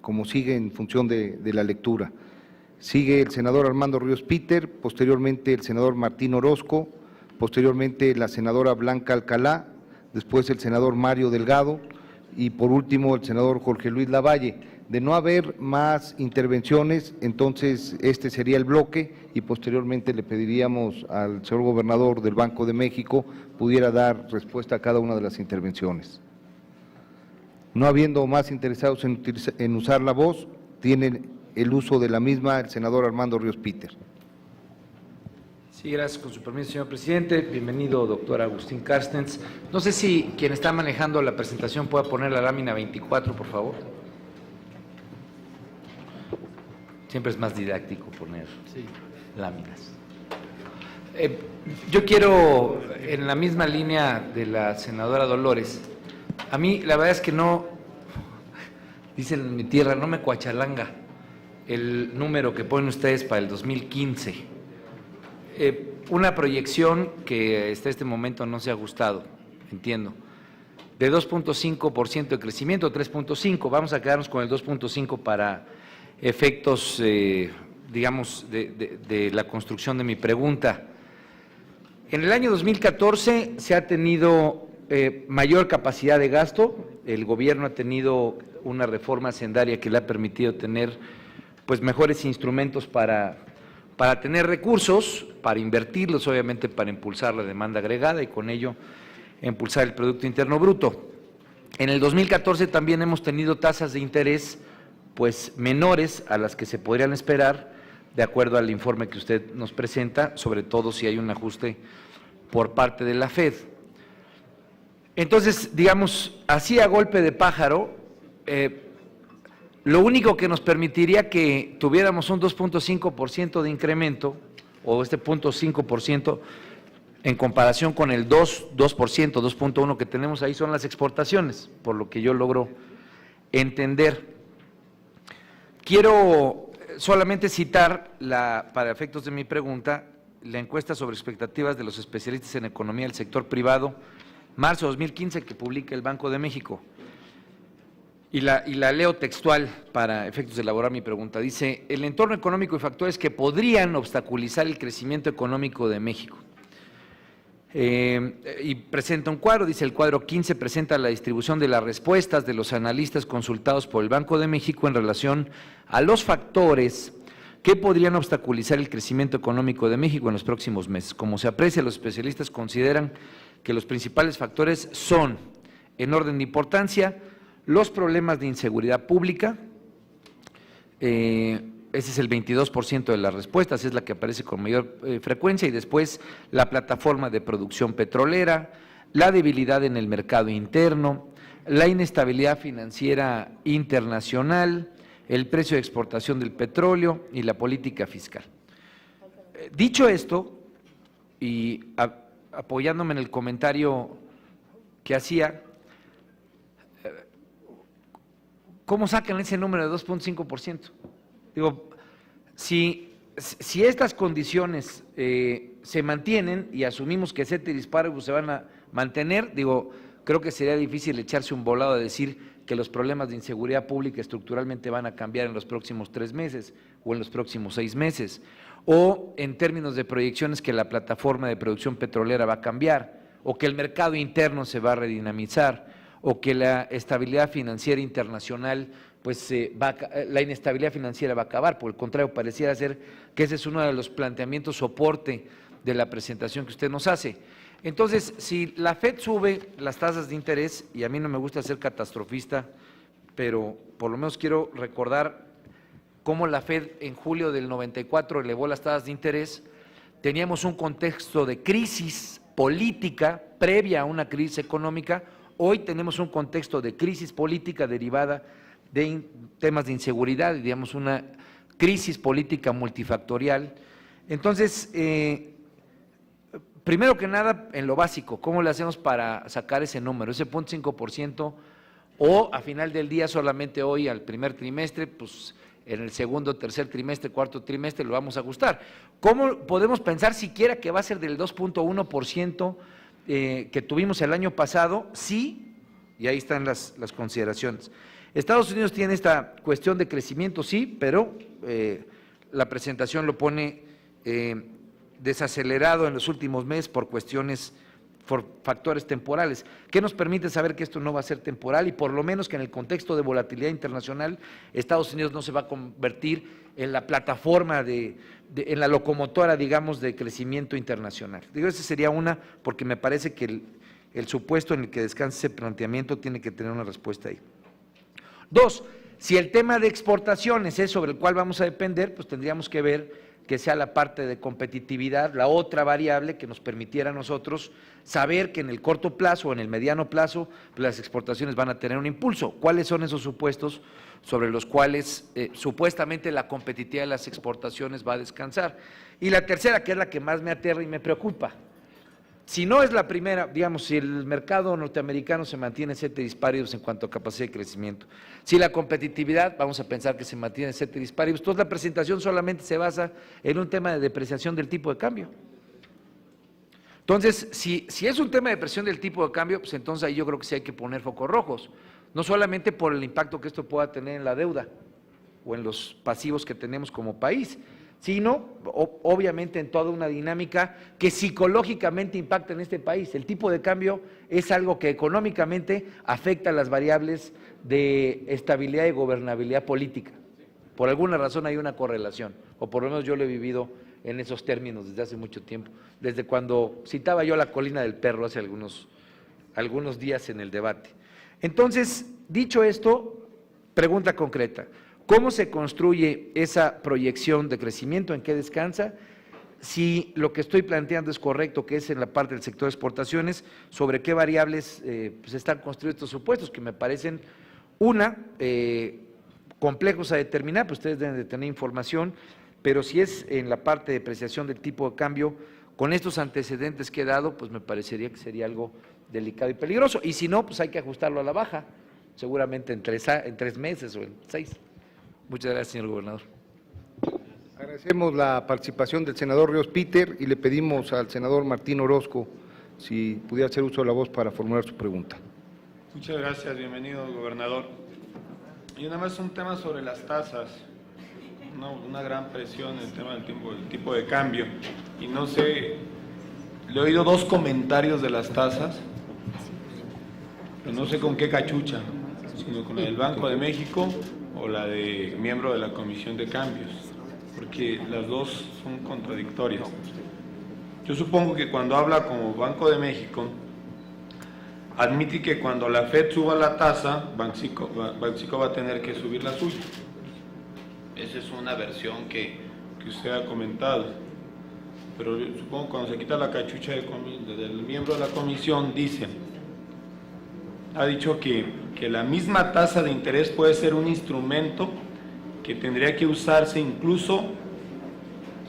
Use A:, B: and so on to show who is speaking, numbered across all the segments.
A: como sigue en función de la lectura. Sigue el senador Armando Ríos Peter, posteriormente el senador Martín Orozco, posteriormente la senadora Blanca Alcalá, después el senador Mario Delgado y por último el senador Jorge Luis Lavalle. De no haber más intervenciones, entonces este sería el bloque y posteriormente le pediríamos al señor gobernador del Banco de México pudiera dar respuesta a cada una de las intervenciones. No habiendo más interesados en usar la voz, tienen el uso de la misma el senador Armando Ríos Peter.
B: Sí, gracias. Con su permiso, señor presidente. Bienvenido, doctor Agustín Carstens. No sé si quien está manejando la presentación pueda poner la lámina 24, por favor. Siempre es más didáctico poner láminas. Yo quiero, en la misma línea de la senadora Dolores, a mí la verdad es que no, dicen en mi tierra, no me cuachalanga el número que ponen ustedes para el 2015. Una proyección que hasta este momento no se ha ajustado, entiendo, de 2.5% de crecimiento, 3.5%, vamos a quedarnos con el 2.5% para efectos, digamos, de la construcción de mi pregunta. En el año 2014 se ha tenido mayor capacidad de gasto, el gobierno ha tenido una reforma hacendaria que le ha permitido tener pues mejores instrumentos para tener recursos, para invertirlos, obviamente para impulsar la demanda agregada y con ello impulsar el Producto Interno Bruto. En el 2014 también hemos tenido tasas de interés pues menores a las que se podrían esperar de acuerdo al informe que usted nos presenta, sobre todo si hay un ajuste por parte de la FED. Entonces, digamos, así a golpe de pájaro, lo único que nos permitiría que tuviéramos un 2.5% de incremento, o este 0.5% en comparación con el 2%, 2.1% que tenemos ahí, son las exportaciones, por lo que yo logro entender. Quiero solamente citar, para efectos de mi pregunta, la encuesta sobre expectativas de los especialistas en economía del sector privado, marzo de 2015, que publica el Banco de México. Y la leo textual para efectos de elaborar mi pregunta. Dice, el entorno económico y factores que podrían obstaculizar el crecimiento económico de México. Y presenta un cuadro, dice el cuadro 15, presenta la distribución de las respuestas de los analistas consultados por el Banco de México en relación a los factores que podrían obstaculizar el crecimiento económico de México en los próximos meses. Como se aprecia, los especialistas consideran que los principales factores son, en orden de importancia, los problemas de inseguridad pública, ese es el 22% de las respuestas, es la que aparece con mayor frecuencia, y después la plataforma de producción petrolera, la debilidad en el mercado interno, la inestabilidad financiera internacional, el precio de exportación del petróleo y la política fiscal. Dicho esto, y apoyándome en el comentario que hacía, ¿cómo sacan ese número de 2.5%? Digo, si estas condiciones se mantienen y asumimos que ceteris paribus se van a mantener, digo, creo que sería difícil echarse un volado a decir que los problemas de inseguridad pública estructuralmente van a cambiar en los próximos 3 meses o en los próximos 6 meses, o en términos de proyecciones que la plataforma de producción petrolera va a cambiar, o que el mercado interno se va a redinamizar, o que la estabilidad financiera internacional, pues la inestabilidad financiera va a acabar. Por el contrario, pareciera ser que ese es uno de los planteamientos soporte de la presentación que usted nos hace. Entonces, si la FED sube las tasas de interés, y a mí no me gusta ser catastrofista, pero por lo menos quiero recordar cómo la FED en julio del 94 elevó las tasas de interés, teníamos un contexto de crisis política previa a una crisis económica. Hoy tenemos un contexto de crisis política derivada de temas de inseguridad, digamos una crisis política multifactorial. Entonces, primero que nada, en lo básico, ¿cómo le hacemos para sacar ese número, ese 0.5%, o a final del día solamente hoy al primer trimestre, pues en el segundo, tercer trimestre, cuarto trimestre lo vamos a ajustar? ¿Cómo podemos pensar siquiera que va a ser del 2.1%? Que tuvimos el año pasado? Sí, y ahí están las consideraciones. Estados Unidos tiene esta cuestión de crecimiento, sí, pero la presentación lo pone desacelerado en los últimos meses por factores temporales. ¿Qué nos permite saber que esto no va a ser temporal y por lo menos que en el contexto de volatilidad internacional Estados Unidos no se va a convertir en la plataforma en la locomotora, digamos, de crecimiento internacional? Digo, esa sería una, porque me parece que el supuesto en el que descansa ese planteamiento tiene que tener una respuesta ahí. Dos, si el tema de exportaciones es sobre el cual vamos a depender, pues tendríamos que ver que sea la parte de competitividad, la otra variable que nos permitiera a nosotros saber que en el corto plazo o en el mediano plazo pues las exportaciones van a tener un impulso. ¿Cuáles son esos supuestos sobre los cuales supuestamente la competitividad de las exportaciones va a descansar? Y la tercera, que es la que más me aterra y me preocupa. Si no es la primera, digamos, si el mercado norteamericano se mantiene ceteris paribus en cuanto a capacidad de crecimiento, si la competitividad, vamos a pensar que se mantiene ceteris paribus, entonces la presentación solamente se basa en un tema de depreciación del tipo de cambio. Entonces, si es un tema de depreciación del tipo de cambio, pues entonces ahí yo creo que sí hay que poner focos rojos, no solamente por el impacto que esto pueda tener en la deuda o en los pasivos que tenemos como país, sino obviamente en toda una dinámica que psicológicamente impacta en este país. El tipo de cambio es algo que económicamente afecta a las variables de estabilidad y gobernabilidad política. Por alguna razón hay una correlación, o por lo menos yo lo he vivido en esos términos desde hace mucho tiempo, desde cuando citaba yo la colina del perro hace algunos días en el debate. Entonces, dicho esto, pregunta concreta: ¿cómo se construye esa proyección de crecimiento? ¿En qué descansa? Si lo que estoy planteando es correcto, que es en la parte del sector de exportaciones, ¿sobre qué variables pues están construidos estos supuestos? Que me parecen, complejos a determinar, pues ustedes deben de tener información, pero si es en la parte de depreciación del tipo de cambio, con estos antecedentes que he dado, pues me parecería que sería algo delicado y peligroso. Y si no, pues hay que ajustarlo a la baja, seguramente en 3 meses o en 6. Muchas gracias, señor gobernador.
A: Agradecemos la participación del senador Ríos Peter y le pedimos al senador Martín Orozco si pudiera hacer uso de la voz para formular su pregunta.
C: Muchas gracias, bienvenido, gobernador. Y nada más un tema sobre las tasas, una gran presión en el tema del tipo de cambio. Y no sé, le he oído 2 comentarios de las tasas, pero no sé con qué cachucha, sino con la del Banco de México o la de miembro de la Comisión de Cambios, porque las dos son contradictorias. Yo supongo que cuando habla como Banco de México, admite que cuando la FED suba la tasa, Banxico va a tener que subir la suya. Esa es una versión que usted ha comentado. Pero yo supongo que cuando se quita la cachucha del miembro de la comisión, ha dicho que la misma tasa de interés puede ser un instrumento que tendría que usarse incluso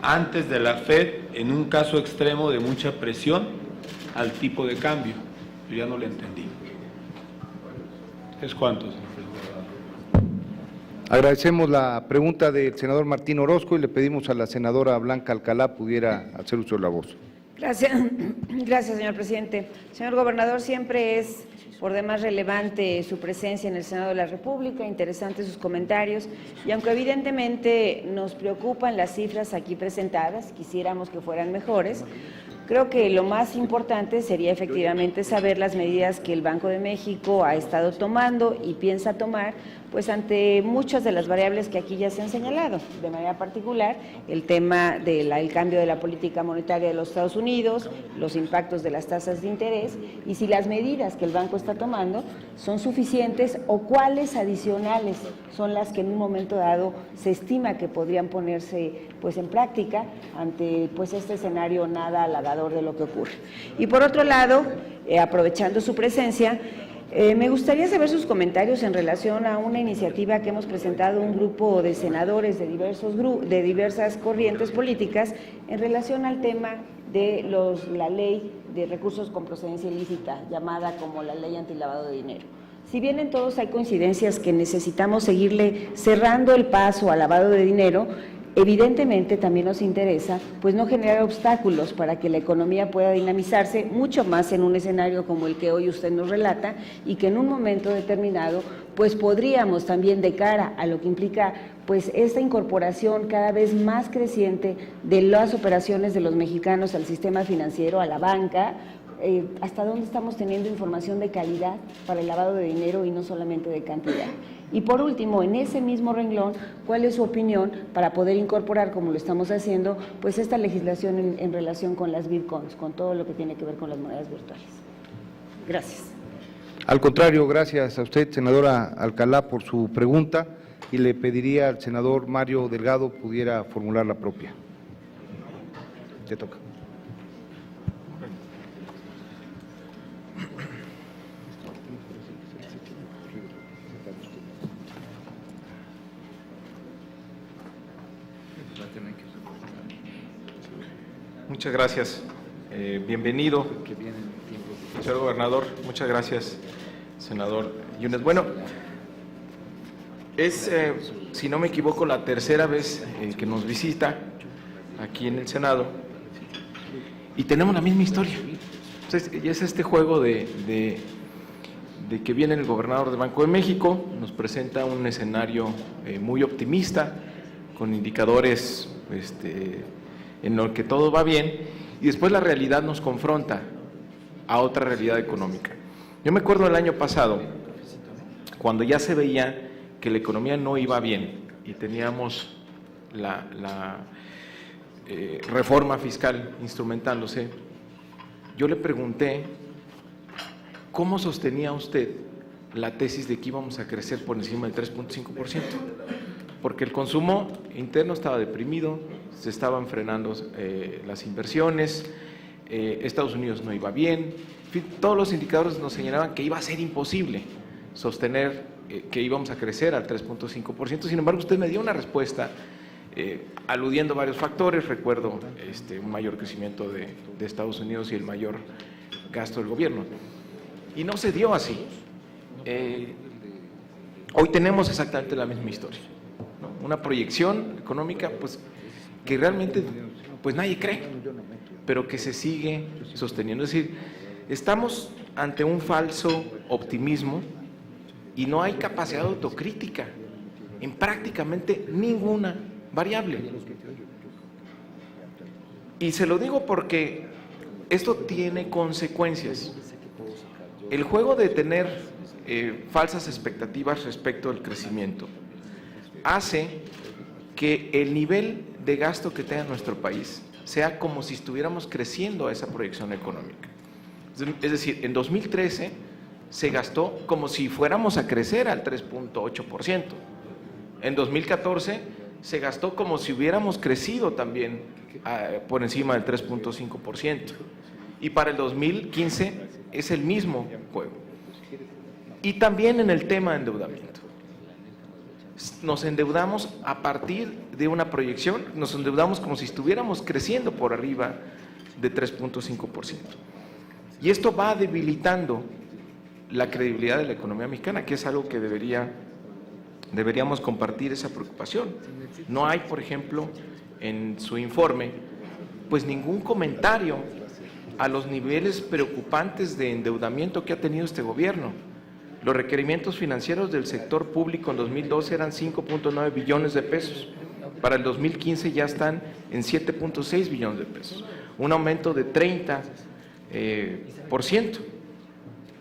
C: antes de la FED en un caso extremo de mucha presión al tipo de cambio. Yo ya no le entendí. ¿Es cuánto, señor presidente?
A: Agradecemos la pregunta del senador Martín Orozco y le pedimos a la senadora Blanca Alcalá pudiera hacer uso de la voz.
D: Gracias, señor presidente. Señor gobernador, siempre es por demás relevante su presencia en el Senado de la República, interesantes sus comentarios, y aunque evidentemente nos preocupan las cifras aquí presentadas, quisiéramos que fueran mejores, creo que lo más importante sería efectivamente saber las medidas que el Banco de México ha estado tomando y piensa tomar, pues ante muchas de las variables que aquí ya se han señalado, de manera particular el tema del cambio de la política monetaria de los Estados Unidos, los impactos de las tasas de interés y si las medidas que el banco está tomando son suficientes o cuáles adicionales son las que en un momento dado se estima que podrían ponerse pues en práctica ante pues este escenario nada halagador de lo que ocurre. Y por otro lado, aprovechando su presencia, me gustaría saber sus comentarios en relación a una iniciativa que hemos presentado un grupo de senadores de diversas corrientes políticas en relación al tema de la ley de recursos con procedencia ilícita, llamada como la ley antilavado de dinero. Si bien en todos hay coincidencias que necesitamos seguirle cerrando el paso al lavado de dinero, Evidentemente también nos interesa pues no generar obstáculos para que la economía pueda dinamizarse, mucho más en un escenario como el que hoy usted nos relata, y que en un momento determinado pues podríamos también, de cara a lo que implica pues esta incorporación cada vez más creciente de las operaciones de los mexicanos al sistema financiero, a la banca, hasta dónde estamos teniendo información de calidad para el lavado de dinero y no solamente de cantidad. Y por último, en ese mismo renglón, ¿cuál es su opinión para poder incorporar, como lo estamos haciendo, pues esta legislación en relación con las bitcoins, con todo lo que tiene que ver con las monedas virtuales? Gracias.
A: Al contrario, gracias a usted, senadora Alcalá, por su pregunta, y le pediría al senador Mario Delgado pudiera formular la propia. Te toca.
E: Muchas gracias. Bienvenido, señor gobernador. Muchas gracias, senador Yunes. Bueno, es, si no me equivoco, la tercera vez que nos visita aquí en el Senado y tenemos la misma historia. Entonces, y es este juego de que viene el gobernador del Banco de México, nos presenta un escenario muy optimista, con indicadores en lo que todo va bien, y después la realidad nos confronta a otra realidad económica. Yo me acuerdo el año pasado, cuando ya se veía que la economía no iba bien y teníamos la reforma fiscal instrumentándose, yo le pregunté cómo sostenía usted la tesis de que íbamos a crecer por encima del 3.5%, porque el consumo interno estaba deprimido, se estaban frenando las inversiones, Estados Unidos no iba bien, en fin, todos los indicadores nos señalaban que iba a ser imposible sostener que íbamos a crecer al 3.5%, sin embargo usted me dio una respuesta aludiendo a varios factores, recuerdo un mayor crecimiento de Estados Unidos y el mayor gasto del gobierno, y no se dio así. Hoy tenemos exactamente la misma historia, ¿no? Una proyección económica pues que realmente pues nadie cree, pero que se sigue sosteniendo. Es decir, estamos ante un falso optimismo y no hay capacidad de autocrítica en prácticamente ninguna variable. Y se lo digo porque esto tiene consecuencias. El juego de tener falsas expectativas respecto al crecimiento hace que el nivel de gasto que tenga nuestro país sea como si estuviéramos creciendo a esa proyección económica. Es decir, en 2013 se gastó como si fuéramos a crecer al 3.8%. En 2014 se gastó como si hubiéramos crecido también por encima del 3.5%. Y para el 2015 es el mismo juego. Y también en el tema de endeudamiento. Nos endeudamos a partir de una proyección, nos endeudamos como si estuviéramos creciendo por arriba de 3.5%. Y esto va debilitando la credibilidad de la economía mexicana, que es algo que deberíamos compartir esa preocupación. No hay, por ejemplo, en su informe, pues ningún comentario a los niveles preocupantes de endeudamiento que ha tenido este gobierno. Los requerimientos financieros del sector público en 2012 eran 5.9 billones de pesos. Para el 2015 ya están en 7.6 billones de pesos, un aumento de 30%.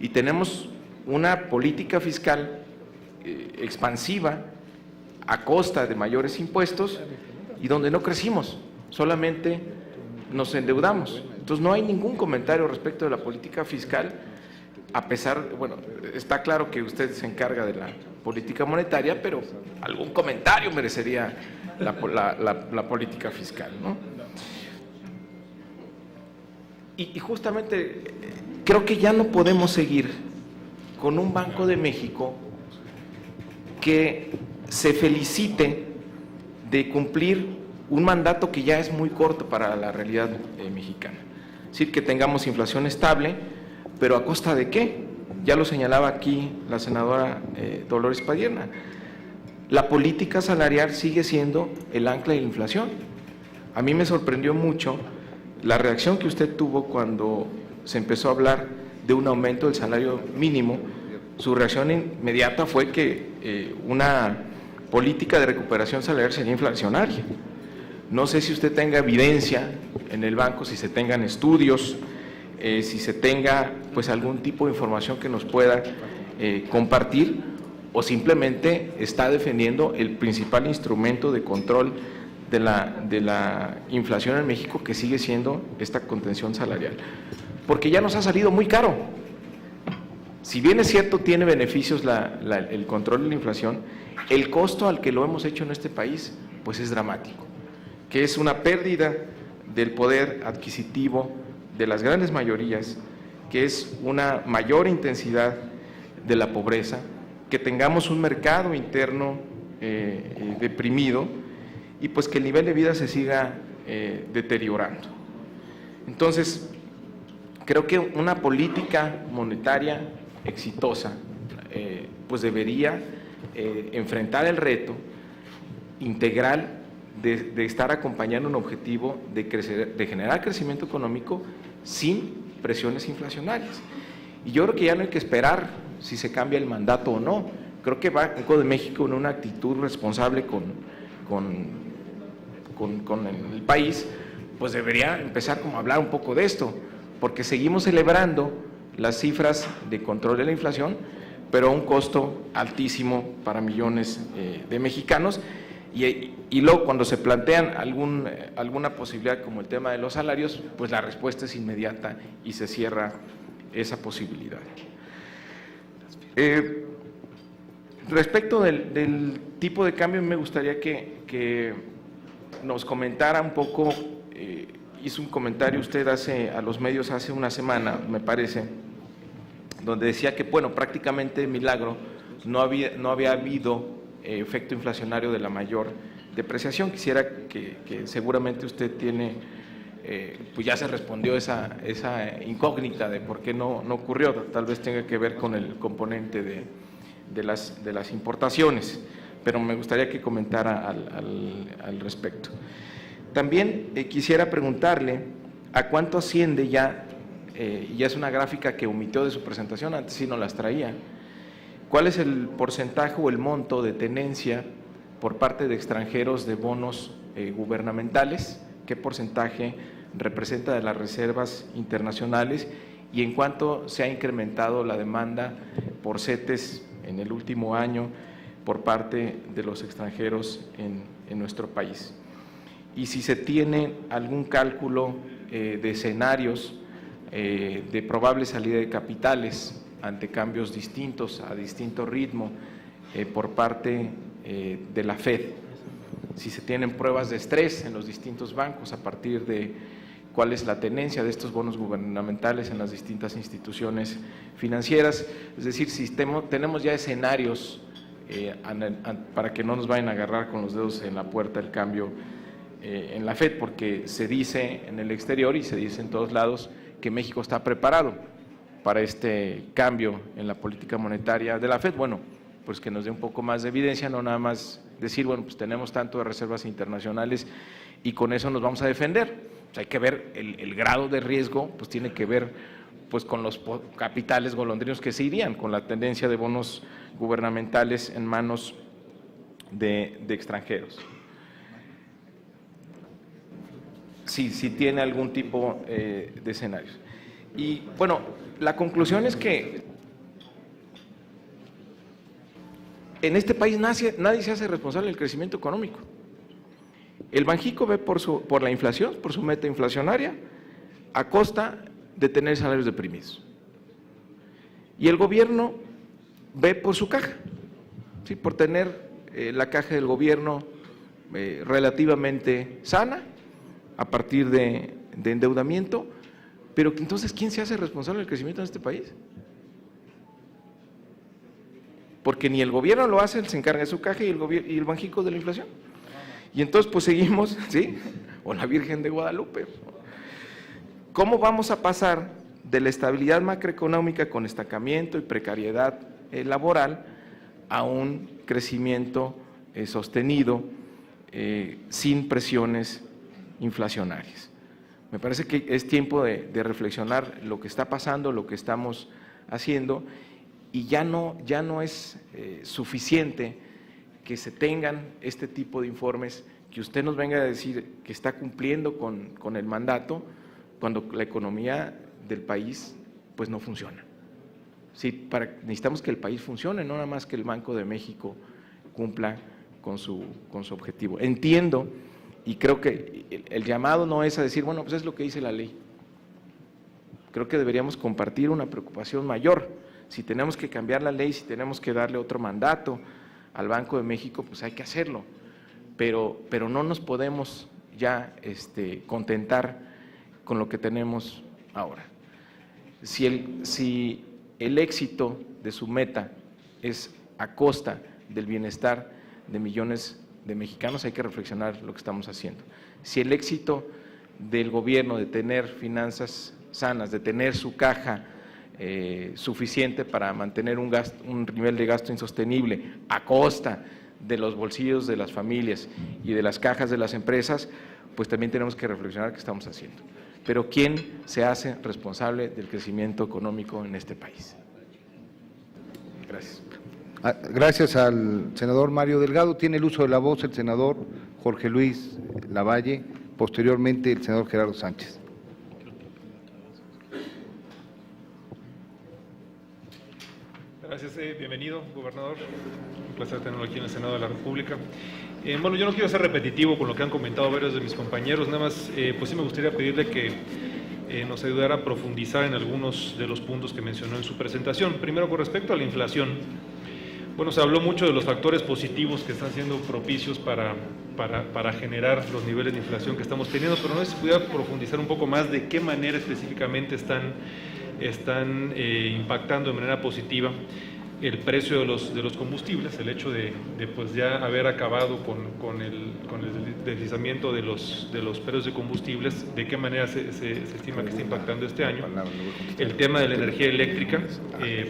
E: Y tenemos una política fiscal expansiva a costa de mayores impuestos y donde no crecimos, solamente nos endeudamos. Entonces no hay ningún comentario respecto de la política fiscal, a pesar, bueno, está claro que usted se encarga de la política monetaria, pero algún comentario merecería la política fiscal, ¿no? Y justamente creo que ya no podemos seguir con un Banco de México que se felicite de cumplir un mandato que ya es muy corto para la realidad mexicana. Es decir, que tengamos inflación estable, pero ¿a costa de qué? Ya lo señalaba aquí la senadora Dolores Padierna. la política salarial sigue siendo el ancla de la inflación. A mí me sorprendió mucho la reacción que usted tuvo cuando se empezó a hablar de un aumento del salario mínimo. Su reacción inmediata fue que una política de recuperación salarial sería inflacionaria. No sé si usted tenga evidencia en el banco, si se tengan estudios, si se tenga pues algún tipo de información que nos pueda compartir, o simplemente está defendiendo el principal instrumento de control de la inflación en México, que sigue siendo esta contención salarial. Porque ya nos ha salido muy caro. Si bien es cierto, tiene beneficios el control de la inflación, el costo al que lo hemos hecho en este país pues es dramático, que es una pérdida del poder adquisitivo de las grandes mayorías, que es una mayor intensidad de la pobreza, que tengamos un mercado interno deprimido y pues que el nivel de vida se siga deteriorando. Entonces, creo que una política monetaria exitosa pues debería enfrentar el reto integral de estar acompañando un objetivo de generar crecimiento económico sin presiones inflacionarias. Y yo creo que ya no hay que esperar si se cambia el mandato o no. Creo que Banco de México, en una actitud responsable con el país, pues debería empezar como a hablar un poco de esto, porque seguimos celebrando las cifras de control de la inflación, pero a un costo altísimo para millones de mexicanos. Y luego cuando se plantean alguna posibilidad como el tema de los salarios, pues la respuesta es inmediata y se cierra esa posibilidad. Respecto del tipo de cambio, me gustaría que nos comentara un poco, hizo un comentario usted a los medios hace una semana, me parece, donde decía que, bueno, prácticamente de milagro no había habido efecto inflacionario de la mayor depreciación. Quisiera que seguramente usted tiene, pues ya se respondió esa incógnita de por qué no ocurrió, tal vez tenga que ver con el componente de las importaciones, pero me gustaría que comentara al respecto. También quisiera preguntarle a cuánto asciende ya es una gráfica que omitió de su presentación, antes sí no las traía. ¿Cuál es el porcentaje o el monto de tenencia por parte de extranjeros de bonos gubernamentales? ¿Qué porcentaje representa de las reservas internacionales? ¿Y en cuánto se ha incrementado la demanda por CETES en el último año por parte de los extranjeros en nuestro país? Y si se tiene algún cálculo de escenarios de probable salida de capitales ante cambios distintos, a distinto ritmo, por parte de la FED. Si se tienen pruebas de estrés en los distintos bancos a partir de cuál es la tenencia de estos bonos gubernamentales en las distintas instituciones financieras. Es decir, si tenemos ya escenarios para que no nos vayan a agarrar con los dedos en la puerta el cambio en la FED, porque se dice en el exterior y se dice en todos lados que México está preparado para este cambio en la política monetaria de la FED. Bueno, pues que nos dé un poco más de evidencia, no nada más decir, bueno, pues tenemos tanto de reservas internacionales y con eso nos vamos a defender. O sea, hay que ver el grado de riesgo, pues tiene que ver pues con los capitales golondrinos que se irían, con la tendencia de bonos gubernamentales en manos de extranjeros. Sí tiene algún tipo de escenarios. Y bueno, la conclusión es que en este país nadie se hace responsable del crecimiento económico. El Banjico ve por la inflación, por su meta inflacionaria, a costa de tener salarios deprimidos. Y el gobierno ve por su caja, ¿sí? Por tener la caja del gobierno relativamente sana, a partir de endeudamiento. Pero entonces, ¿quién se hace responsable del crecimiento en este país? Porque ni el gobierno lo hace, él se encarga de su caja y el Banjico de la inflación. Y entonces pues seguimos, ¿sí? O la Virgen de Guadalupe. ¿Cómo vamos a pasar de la estabilidad macroeconómica con estancamiento y precariedad laboral a un crecimiento sostenido sin presiones inflacionarias. Me parece que es tiempo de reflexionar lo que está pasando, lo que estamos haciendo, y ya no es suficiente que se tengan este tipo de informes, que usted nos venga a decir que está cumpliendo con el mandato, cuando la economía del país pues no funciona. Sí, necesitamos que el país funcione, no nada más que el Banco de México cumpla con su objetivo. Entiendo y creo que el llamado no es a decir, bueno, pues es lo que dice la ley. Creo que deberíamos compartir una preocupación mayor. Si tenemos que cambiar la ley, si tenemos que darle otro mandato al Banco de México, pues hay que hacerlo. Pero no nos podemos ya contentar con lo que tenemos ahora. Si el éxito de su meta es a costa del bienestar de millones de mexicanos, hay que reflexionar lo que estamos haciendo. Si el éxito del gobierno de tener finanzas sanas, de tener su caja suficiente para mantener un nivel de gasto insostenible a costa de los bolsillos de las familias y de las cajas de las empresas, pues también tenemos que reflexionar qué estamos haciendo. Pero ¿quién se hace responsable del crecimiento económico en este país? Gracias.
A: Gracias al senador Mario Delgado. Tiene el uso de la voz el senador Jorge Luis Lavalle, posteriormente el senador Gerardo Sánchez.
F: Gracias, bienvenido, gobernador. Un placer tenerlo aquí en el Senado de la República. Bueno, yo no quiero ser repetitivo con lo que han comentado varios de mis compañeros, nada más, pues sí me gustaría pedirle que nos ayudara a profundizar en algunos de los puntos que mencionó en su presentación. Primero, con respecto a la inflación. Bueno, se habló mucho de los factores positivos que están siendo propicios para generar los niveles de inflación que estamos teniendo, pero no sé si pudiera profundizar un poco más de qué manera específicamente están impactando de manera positiva el precio de los combustibles, el hecho de pues ya haber acabado con el deslizamiento de los precios de combustibles, de qué manera se estima que está impactando este año, el tema de la energía eléctrica,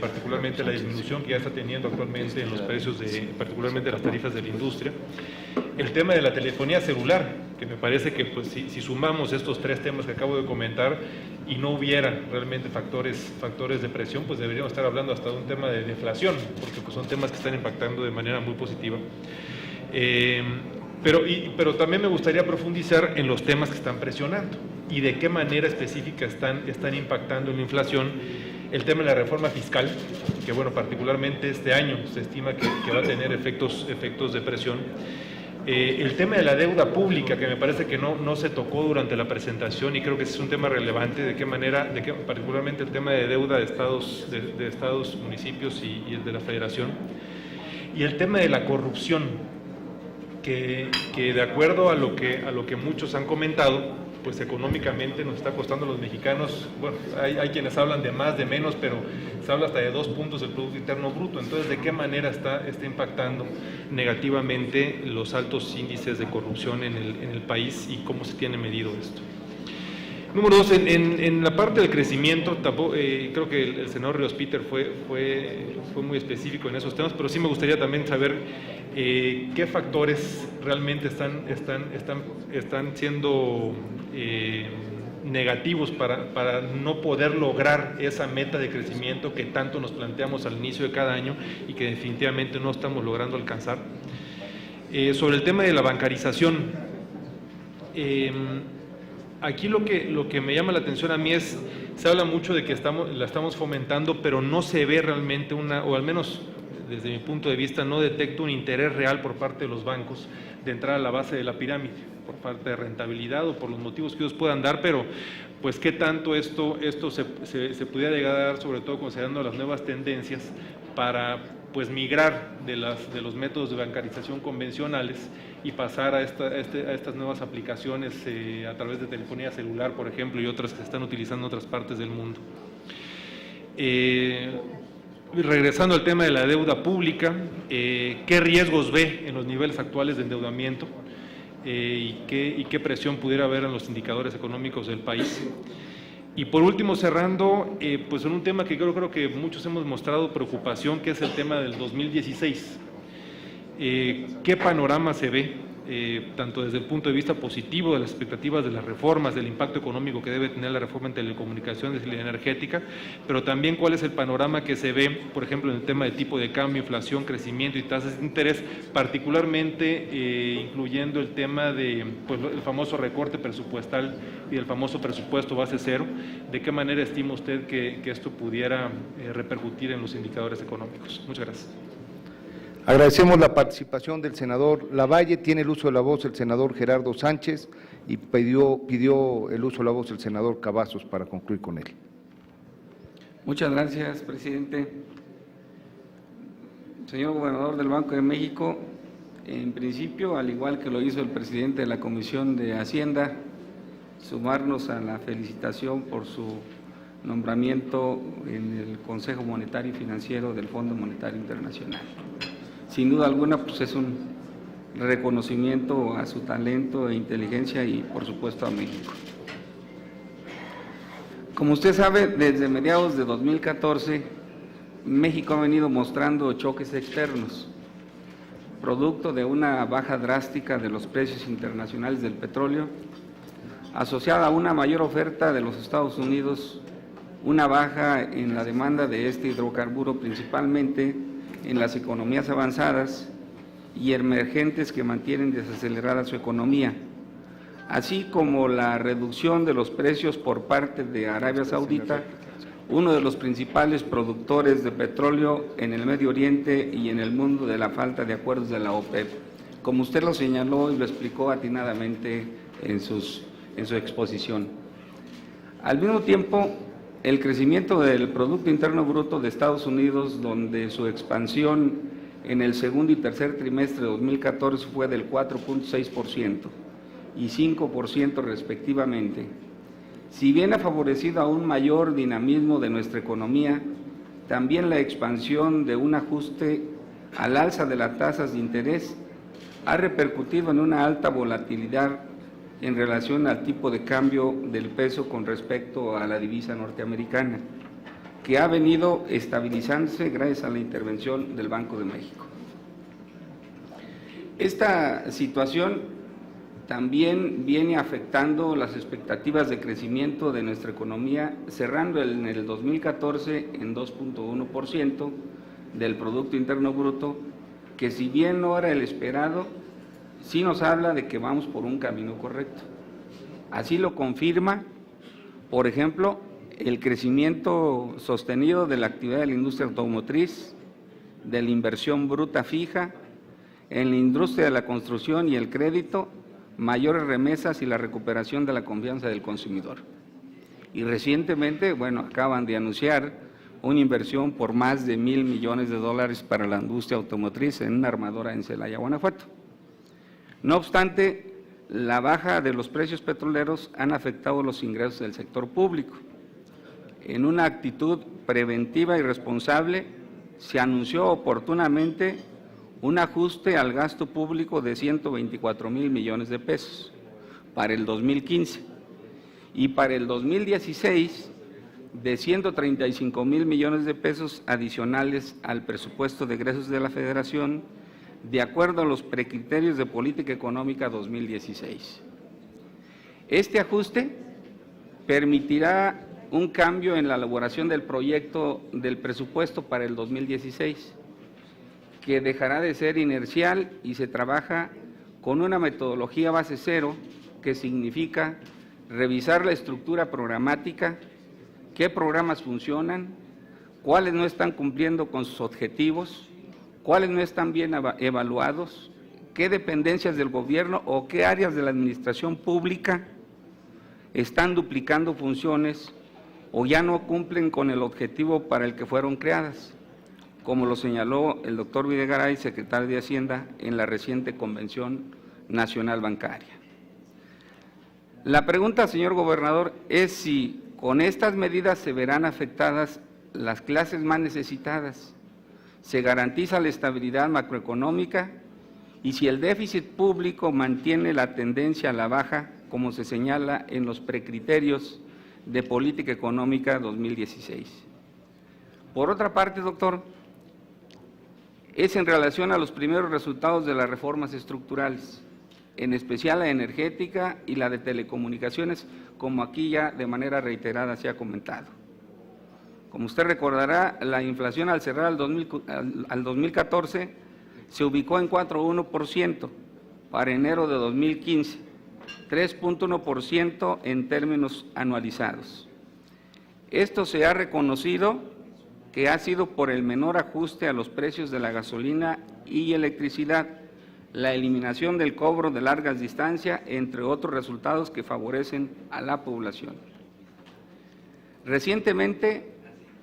F: particularmente la disminución que ya está teniendo actualmente en los precios, particularmente las tarifas de la industria, el tema de la telefonía celular, que me parece que pues, si sumamos estos tres temas que acabo de comentar y no hubiera realmente factores de presión, pues deberíamos estar hablando hasta de un tema de deflación, porque pues, son temas que están impactando de manera muy positiva. Pero también me gustaría profundizar en los temas que están presionando y de qué manera específica están impactando en la inflación. El tema de la reforma fiscal, que bueno, particularmente este año se estima que va a tener efectos de presión. El tema de la deuda pública, que me parece que no se tocó durante la presentación y creo que ese es un tema relevante, de qué manera, particularmente el tema de deuda de estados, municipios y el de la federación. Y el tema de la corrupción, que de acuerdo a lo que muchos han comentado, pues económicamente nos está costando a los mexicanos, bueno, hay quienes hablan de más, de menos, pero se habla hasta de 2 puntos del Producto Interno Bruto. Entonces, ¿de qué manera está impactando negativamente los altos índices de corrupción en el país y cómo se tiene medido esto? Número 2, en la parte del crecimiento, creo que el senador Ríos Peter fue muy específico en esos temas, pero sí me gustaría también saber qué factores realmente están siendo negativos para no poder lograr esa meta de crecimiento que tanto nos planteamos al inicio de cada año y que definitivamente no estamos logrando alcanzar. Sobre el tema de la bancarización, aquí lo que me llama la atención a mí es, se habla mucho de que la estamos fomentando, pero no se ve realmente o al menos desde mi punto de vista, no detecto un interés real por parte de los bancos de entrar a la base de la pirámide, por parte de rentabilidad o por los motivos que ellos puedan dar, pero pues qué tanto esto se pudiera llegar a dar, sobre todo considerando las nuevas tendencias, para pues migrar de los métodos de bancarización convencionales y pasar a estas nuevas aplicaciones a través de telefonía celular, por ejemplo, y otras que se están utilizando en otras partes del mundo. Regresando al tema de la deuda pública, ¿qué riesgos ve en los niveles actuales de endeudamiento y qué presión pudiera haber en los indicadores económicos del país? Y por último, cerrando, pues en un tema que creo que muchos hemos mostrado preocupación, que es el tema del 2016. ¿qué panorama se ve, tanto desde el punto de vista positivo de las expectativas de las reformas, del impacto económico que debe tener la reforma en telecomunicaciones y la energética, pero también cuál es el panorama que se ve, por ejemplo, en el tema de tipo de cambio, inflación, crecimiento y tasas de interés, particularmente incluyendo el tema de pues, el famoso recorte presupuestal y el famoso presupuesto base cero? ¿De qué manera estima usted que esto pudiera repercutir en los indicadores económicos? Muchas gracias.
A: Agradecemos la participación del senador Lavalle. Tiene el uso de la voz el senador Gerardo Sánchez y pidió el uso de la voz el senador Cavazos para concluir con él.
G: Muchas gracias, presidente. Señor gobernador del Banco de México, en principio, al igual que lo hizo el presidente de la Comisión de Hacienda, sumarnos a la felicitación por su nombramiento en el Consejo Monetario y Financiero del Fondo Monetario Internacional. Sin duda alguna, pues es un reconocimiento a su talento e inteligencia y, por supuesto, a México. Como usted sabe, desde mediados de 2014, México ha venido mostrando choques externos, producto de una baja drástica de los precios internacionales del petróleo, asociada a una mayor oferta de los Estados Unidos, una baja en la demanda de este hidrocarburo, principalmente en las economías avanzadas y emergentes que mantienen desacelerada su economía, así como la reducción de los precios por parte de Arabia Saudita, uno de los principales productores de petróleo en el Medio Oriente y en el mundo, de la falta de acuerdos de la OPEP, como usted lo señaló y lo explicó atinadamente en su exposición. Al mismo tiempo, el crecimiento del Producto Interno Bruto de Estados Unidos, donde su expansión en el segundo y tercer trimestre de 2014 fue del 4.6% y 5% respectivamente, si bien ha favorecido a un mayor dinamismo de nuestra economía, también la expansión de un ajuste al alza de las tasas de interés ha repercutido en una alta volatilidad en relación al tipo de cambio del peso con respecto a la divisa norteamericana, que ha venido estabilizándose gracias a la intervención del Banco de México. Esta situación también viene afectando las expectativas de crecimiento de nuestra economía, cerrando en el 2014 en 2.1% del Producto Interno Bruto, que si bien no era el esperado, sí nos habla de que vamos por un camino correcto. Así lo confirma, por ejemplo, el crecimiento sostenido de la actividad de la industria automotriz, de la inversión bruta fija, en la industria de la construcción y el crédito, mayores remesas y la recuperación de la confianza del consumidor. Y recientemente, acaban de anunciar una inversión por más de $1,000 millones para la industria automotriz en una armadora en Celaya, Guanajuato. No obstante, la baja de los precios petroleros han afectado los ingresos del sector público. En una actitud preventiva y responsable, se anunció oportunamente un ajuste al gasto público de 124,000 millones de pesos para el 2015 y para el 2016 de 135,000 millones de pesos adicionales al presupuesto de egresos de la Federación, de acuerdo a los precriterios de política económica 2016. Este ajuste permitirá un cambio en la elaboración del proyecto del presupuesto para el 2016, que dejará de ser inercial y se trabaja con una metodología base cero, que significa revisar la estructura programática, qué programas funcionan, cuáles no están cumpliendo con sus objetivos, cuáles no están bien evaluados, qué dependencias del gobierno o qué áreas de la administración pública están duplicando funciones o ya no cumplen con el objetivo para el que fueron creadas, como lo señaló el doctor Videgaray, secretario de Hacienda, en la reciente Convención Nacional Bancaria. La pregunta, señor gobernador, es si con estas medidas se verán afectadas las clases más necesitadas, se garantiza la estabilidad macroeconómica y si el déficit público mantiene la tendencia a la baja, como se señala en los precriterios de política económica 2016. Por otra parte, doctor, es en relación a los primeros resultados de las reformas estructurales, en especial la energética y la de telecomunicaciones, como aquí ya de manera reiterada se ha comentado. Como usted recordará, la inflación al cerrar al 2014 se ubicó en 4,1% para enero de 2015, 3,1% en términos anualizados. Esto se ha reconocido que ha sido por el menor ajuste a los precios de la gasolina y electricidad, la eliminación del cobro de largas distancias, entre otros resultados que favorecen a la población. Recientemente,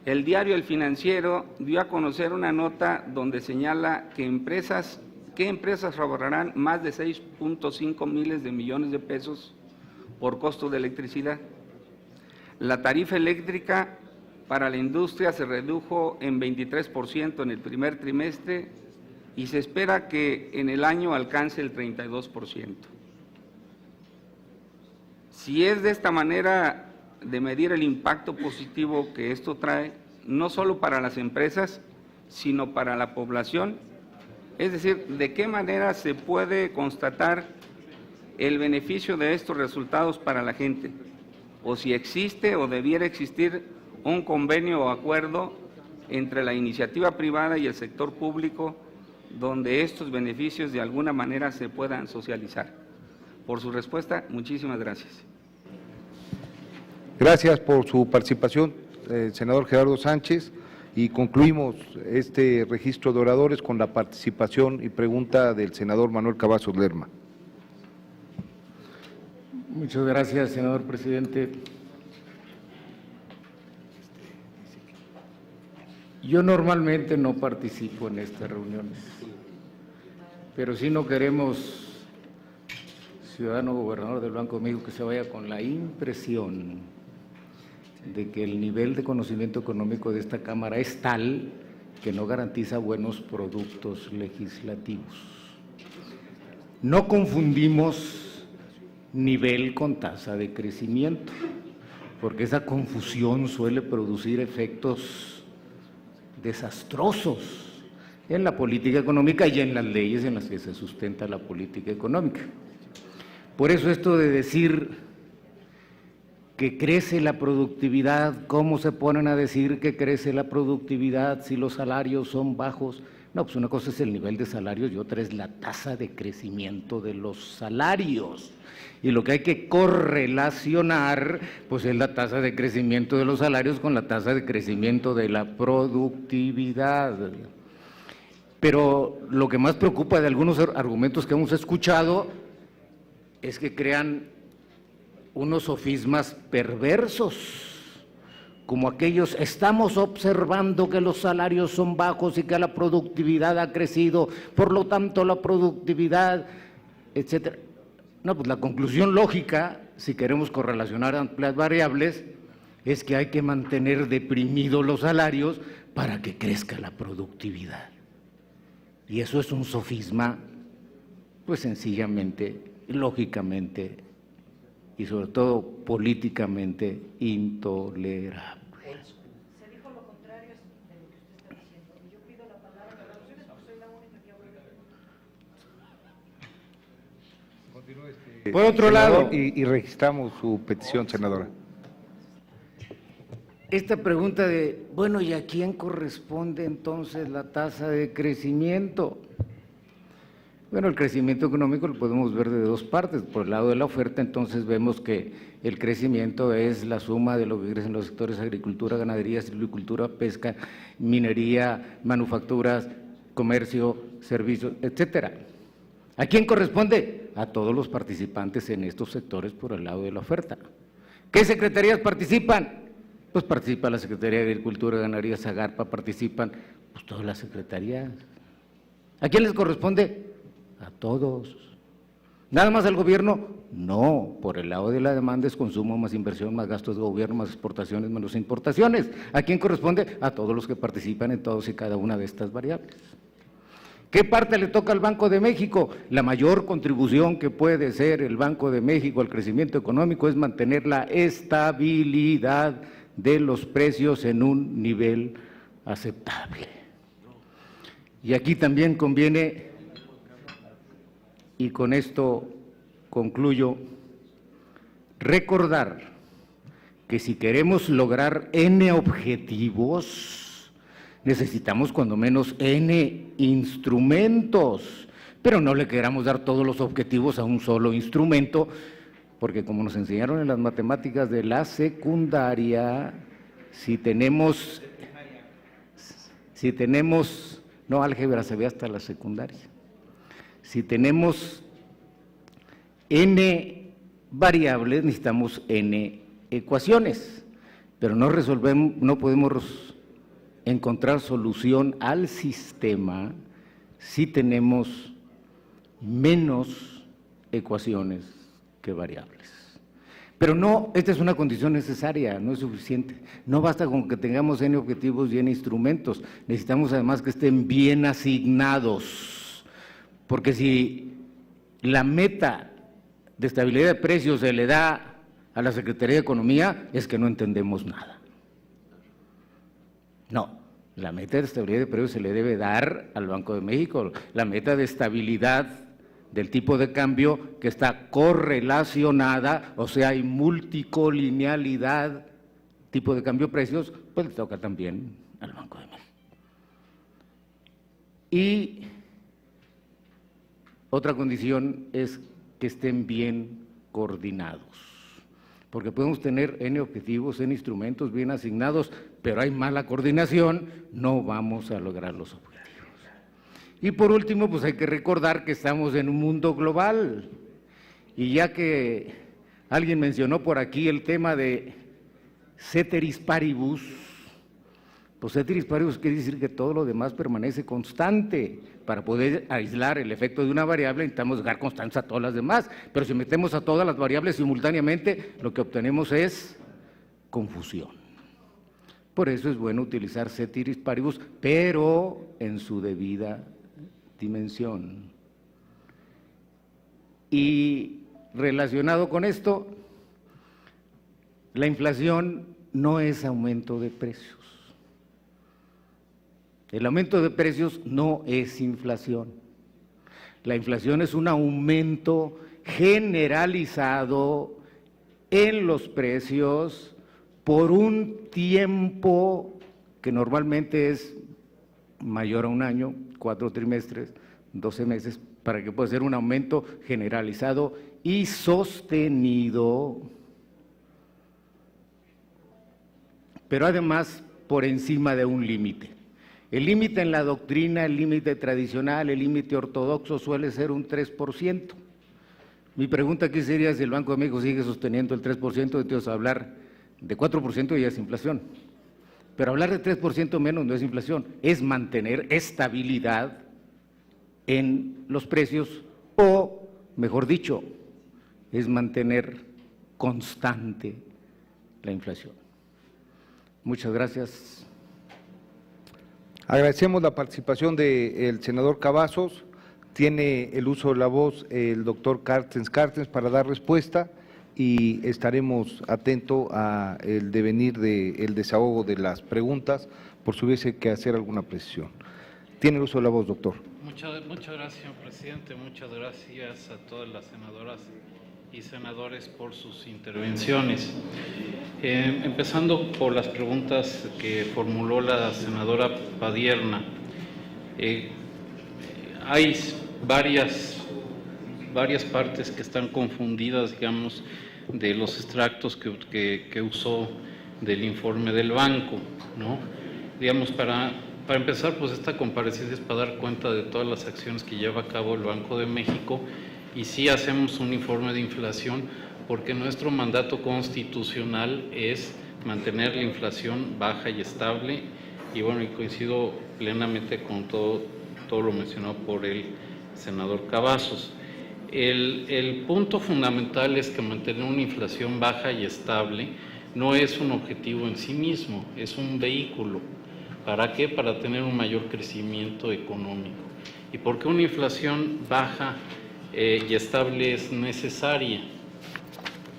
G: el diario El Financiero dio a conocer una nota donde señala que empresas ahorrarán más de 6.5 miles de millones de pesos por costo de electricidad. La tarifa eléctrica para la industria se redujo en 23% en el primer trimestre y se espera que en el año alcance el 32%. Si es de esta manera de medir el impacto positivo que esto trae, no solo para las empresas, sino para la población, es decir, de qué manera se puede constatar el beneficio de estos resultados para la gente, o si existe o debiera existir un convenio o acuerdo entre la iniciativa privada y el sector público donde estos beneficios de alguna manera se puedan socializar. Por su respuesta, muchísimas gracias.
A: Gracias por su participación, senador Gerardo Sánchez, y concluimos este registro de oradores con la participación y pregunta del senador Manuel Cavazos Lerma.
H: Muchas gracias, senador presidente. Yo normalmente no participo en estas reuniones, pero sí no queremos, ciudadano gobernador del Banco de México, que se vaya con la impresión de que el nivel de conocimiento económico de esta Cámara es tal que no garantiza buenos productos legislativos. No confundimos nivel con tasa de crecimiento, porque esa confusión suele producir efectos desastrosos en la política económica y en las leyes en las que se sustenta la política económica. Por eso esto de decir que crece la productividad, ¿cómo se ponen a decir que crece la productividad si los salarios son bajos? No, pues una cosa es el nivel de salarios y otra es la tasa de crecimiento de los salarios. Y lo que hay que correlacionar, pues es la tasa de crecimiento de los salarios con la tasa de crecimiento de la productividad. Pero lo que más preocupa de algunos argumentos que hemos escuchado es que crean unos sofismas perversos, como aquellos: estamos observando que los salarios son bajos y que la productividad ha crecido, por lo tanto la productividad, etcétera. No, pues la conclusión lógica, si queremos correlacionar amplias variables, es que hay que mantener deprimidos los salarios para que crezca la productividad. Y eso es un sofisma, pues sencillamente, lógicamente y sobre todo políticamente intolerable.
D: Se dijo lo contrario de lo que usted está diciendo. Yo pido la palabra para alusiones porque soy la única que habla.
H: Por otro lado,
A: y registramos su petición, senadora.
H: esta pregunta de, bueno, ¿y a quién corresponde entonces la tasa de crecimiento? Bueno, el crecimiento económico lo podemos ver de dos partes. Por el lado de la oferta, entonces vemos que el crecimiento es la suma de lo que crecen los sectores agricultura, ganadería, silvicultura, pesca, minería, manufacturas, comercio, servicios, etcétera. ¿A quién corresponde? A todos los participantes en estos sectores por el lado de la oferta. ¿Qué secretarías participan? Pues participa la Secretaría de Agricultura, Ganadería, Zagarpa, participan pues todas las secretarías. ¿A quién les corresponde? A todos. ¿Nada más al gobierno? No, por el lado de la demanda es consumo más inversión, más gastos de gobierno, más exportaciones, menos importaciones. ¿A quién corresponde? A todos los que participan en todos y cada una de estas variables. ¿Qué parte le toca al Banco de México? La mayor contribución que puede ser el Banco de México al crecimiento económico es mantener la estabilidad de los precios en un nivel aceptable. Y aquí también conviene, y con esto concluyo, recordar que si queremos lograr N objetivos, necesitamos cuando menos N instrumentos, pero no le queramos dar todos los objetivos a un solo instrumento, porque como nos enseñaron en las matemáticas de la secundaria, si tenemos, no, álgebra se ve hasta la secundaria, si tenemos N variables, necesitamos N ecuaciones, pero no podemos encontrar solución al sistema si tenemos menos ecuaciones que variables. Pero no, esta es una condición necesaria, no es suficiente. No basta con que tengamos N objetivos y N instrumentos, necesitamos además que estén bien asignados, porque si la meta de estabilidad de precios se le da a la Secretaría de Economía, es que no entendemos nada. No, la meta de estabilidad de precios se le debe dar al Banco de México, la meta de estabilidad del tipo de cambio que está correlacionada, o sea, hay multicolinealidad, tipo de cambio precios, pues le toca también al Banco de México. Y otra condición es que estén bien coordinados, porque podemos tener N objetivos, N instrumentos bien asignados, pero hay mala coordinación, no vamos a lograr los objetivos. Y por último, pues hay que recordar que estamos en un mundo global, y ya que alguien mencionó por aquí el tema de ceteris paribus, pues ceteris paribus quiere decir que todo lo demás permanece constante. Para poder aislar el efecto de una variable necesitamos dejar constantes a todas las demás, pero si metemos a todas las variables simultáneamente, lo que obtenemos es confusión. Por eso es bueno utilizar ceteris paribus, pero en su debida dimensión. Y relacionado con esto, la inflación no es aumento de precios. El aumento de precios no es inflación. La inflación es un aumento generalizado en los precios por un tiempo que normalmente es mayor a un año, 4 trimestres, 12 meses, para que pueda ser un aumento generalizado y sostenido, pero además por encima de un límite. El límite en la doctrina, el límite tradicional, el límite ortodoxo suele ser un 3%. Mi pregunta aquí sería si el Banco de México sigue sosteniendo el 3%, entonces hablar de 4% ya es inflación. Pero hablar de 3% menos no es inflación, es mantener estabilidad en los precios o, mejor dicho, es mantener constante la inflación. Muchas gracias.
A: Agradecemos la participación del senador Cavazos. Tiene el uso de la voz el doctor Carstens para dar respuesta y estaremos atentos a el devenir del desahogo de las preguntas por si hubiese que hacer alguna precisión. Tiene el uso de la voz, doctor.
I: Muchas gracias, señor presidente. Muchas gracias a todas las senadoras y senadores por sus intervenciones. Empezando por las preguntas que formuló la senadora Padierna. Hay varias partes que están confundidas, digamos, de los extractos que usó del informe del banco, ¿no? Digamos, para empezar, pues esta comparecencia es para dar cuenta de todas las acciones que lleva a cabo el Banco de México, y sí hacemos un informe de inflación porque nuestro mandato constitucional es mantener la inflación baja y estable, y bueno, y coincido plenamente con todo lo mencionado por el senador Cavazos. El punto fundamental es que mantener una inflación baja y estable no es un objetivo en sí mismo, es un vehículo. ¿Para qué? Para tener un mayor crecimiento económico. ¿Y por qué una inflación baja y estable es necesaria?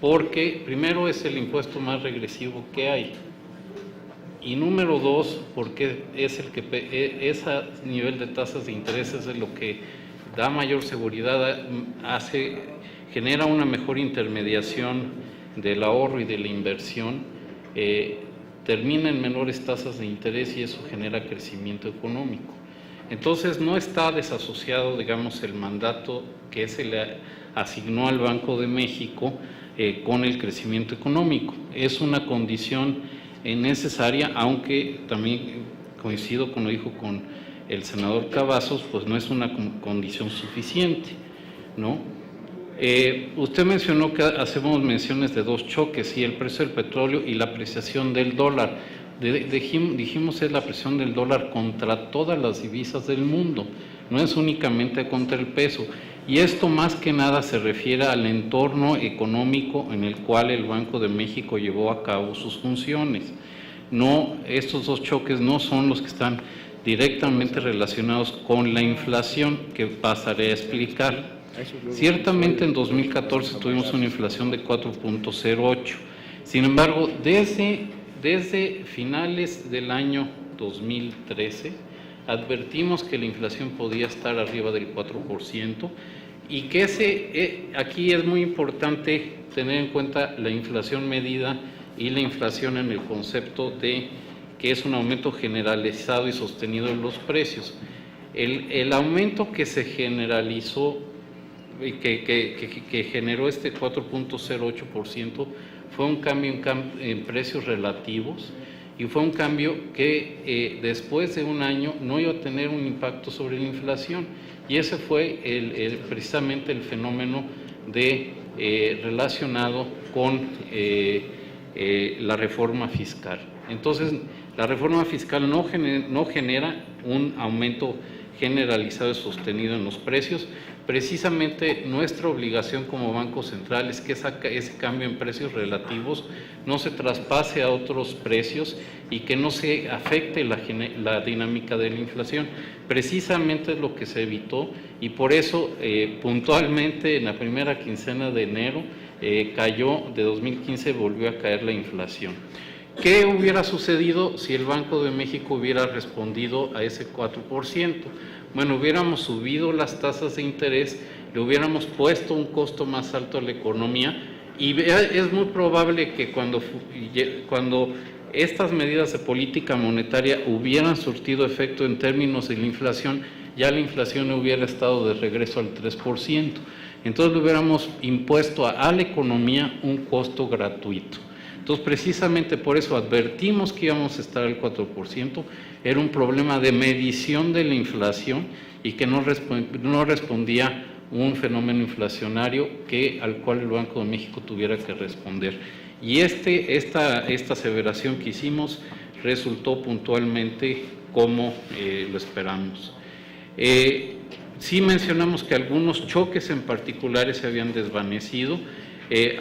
I: Porque primero es el impuesto más regresivo que hay. Y número dos, porque es el que ese nivel de tasas de interés es lo que da mayor seguridad, genera una mejor intermediación del ahorro y de la inversión, termina en menores tasas de interés y eso genera crecimiento económico. Entonces no está desasociado, digamos, el mandato que se le asignó al Banco de México con el crecimiento económico. Es una condición necesaria, aunque también coincido con lo dijo con el senador Cavazos, pues no es una condición suficiente, ¿no? Usted mencionó que hacemos menciones de dos choques, y el precio del petróleo y la apreciación del dólar. Dijimos es la apreciación del dólar contra todas las divisas del mundo, no es únicamente contra el peso. Y esto más que nada se refiere al entorno económico en el cual el Banco de México llevó a cabo sus funciones. No, estos dos choques no son los que están directamente relacionados con la inflación, que pasaré a explicar. Ciertamente en 2014 tuvimos una inflación de 4.08. Sin embargo, desde finales del año 2013, advertimos que la inflación podía estar arriba del 4% y que aquí es muy importante tener en cuenta la inflación medida y la inflación en el concepto de que es un aumento generalizado y sostenido en los precios. El aumento que se generalizó y que generó este 4.08% fue un cambio en precios relativos, y fue un cambio que después de un año no iba a tener un impacto sobre la inflación, y ese fue precisamente el fenómeno relacionado con la reforma fiscal. Entonces, la reforma fiscal no genera un aumento generalizado y sostenido en los precios. Precisamente nuestra obligación como Banco Central es que ese cambio en precios relativos no se traspase a otros precios y que no se afecte la dinámica de la inflación. Precisamente es lo que se evitó, y por eso puntualmente en la primera quincena de enero cayó, de 2015 volvió a caer la inflación. ¿Qué hubiera sucedido si el Banco de México hubiera respondido a ese 4%? Bueno, hubiéramos subido las tasas de interés, le hubiéramos puesto un costo más alto a la economía, y es muy probable que cuando estas medidas de política monetaria hubieran surtido efecto en términos de la inflación, ya la inflación hubiera estado de regreso al 3%. Entonces le hubiéramos impuesto a la economía un costo gratuito. Entonces, precisamente por eso advertimos que íbamos a estar al 4%, era un problema de medición de la inflación y que no respondía un fenómeno inflacionario al cual el Banco de México tuviera que responder. Y esta aseveración que hicimos resultó puntualmente como lo esperamos. Sí mencionamos que algunos choques en particulares se habían desvanecido.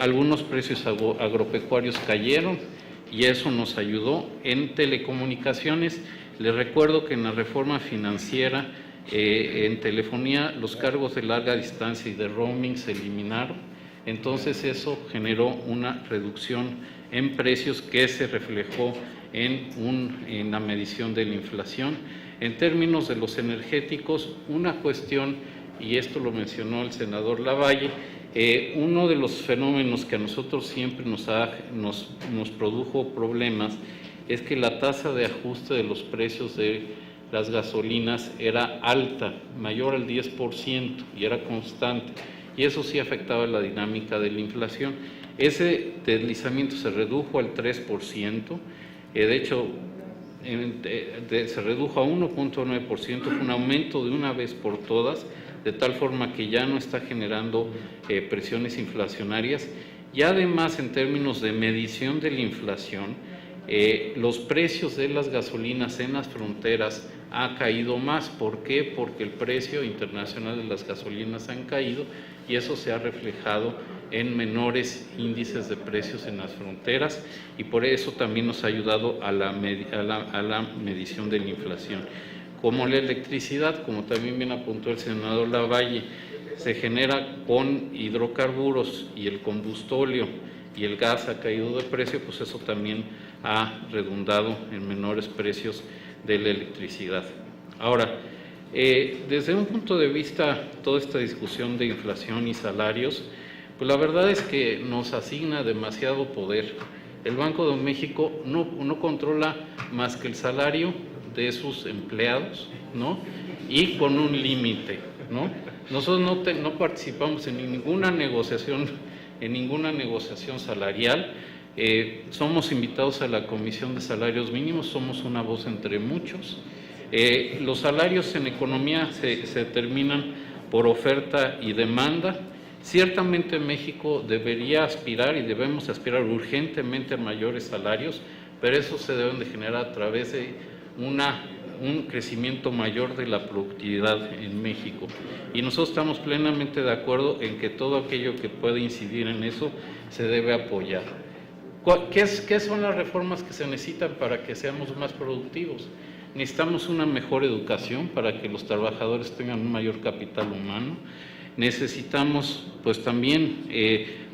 I: Algunos precios agropecuarios cayeron y eso nos ayudó. En telecomunicaciones, les recuerdo que en la reforma financiera, en telefonía, los cargos de larga distancia y de roaming se eliminaron. Entonces eso generó una reducción en precios que se reflejó en la medición de la inflación. En términos de los energéticos, una cuestión, y esto lo mencionó el senador Lavalle, uno de los fenómenos que a nosotros siempre nos produjo problemas es que la tasa de ajuste de los precios de las gasolinas era alta, mayor al 10%, y era constante, y eso sí afectaba la dinámica de la inflación. Ese deslizamiento se redujo al 3%, de hecho se redujo a 1.9%, fue un aumento de una vez por todas, de tal forma que ya no está generando presiones inflacionarias. Y además, en términos de medición de la inflación, los precios de las gasolinas en las fronteras ha caído más. ¿Por qué? Porque el precio internacional de las gasolinas han caído y eso se ha reflejado en menores índices de precios en las fronteras, y por eso también nos ha ayudado a la medición de la inflación. Como la electricidad, como también bien apuntó el senador Lavalle, se genera con hidrocarburos y el combustóleo y el gas ha caído de precio, pues eso también ha redundado en menores precios de la electricidad. Ahora, desde un punto de vista, toda esta discusión de inflación y salarios, pues la verdad es que nos asigna demasiado poder. El Banco de México no controla más que el salario de sus empleados, ¿no? Y con un límite, ¿no? Nosotros no participamos en ninguna negociación salarial. Somos invitados a la Comisión de Salarios Mínimos, somos una voz entre muchos. Los salarios en economía se determinan por oferta y demanda. Ciertamente México debería aspirar y debemos aspirar urgentemente a mayores salarios, pero eso se deben de generar a través de un crecimiento mayor de la productividad en México. Y nosotros estamos plenamente de acuerdo en que todo aquello que puede incidir en eso se debe apoyar. ¿Qué son las reformas que se necesitan para que seamos más productivos? Necesitamos una mejor educación para que los trabajadores tengan un mayor capital humano. Necesitamos pues también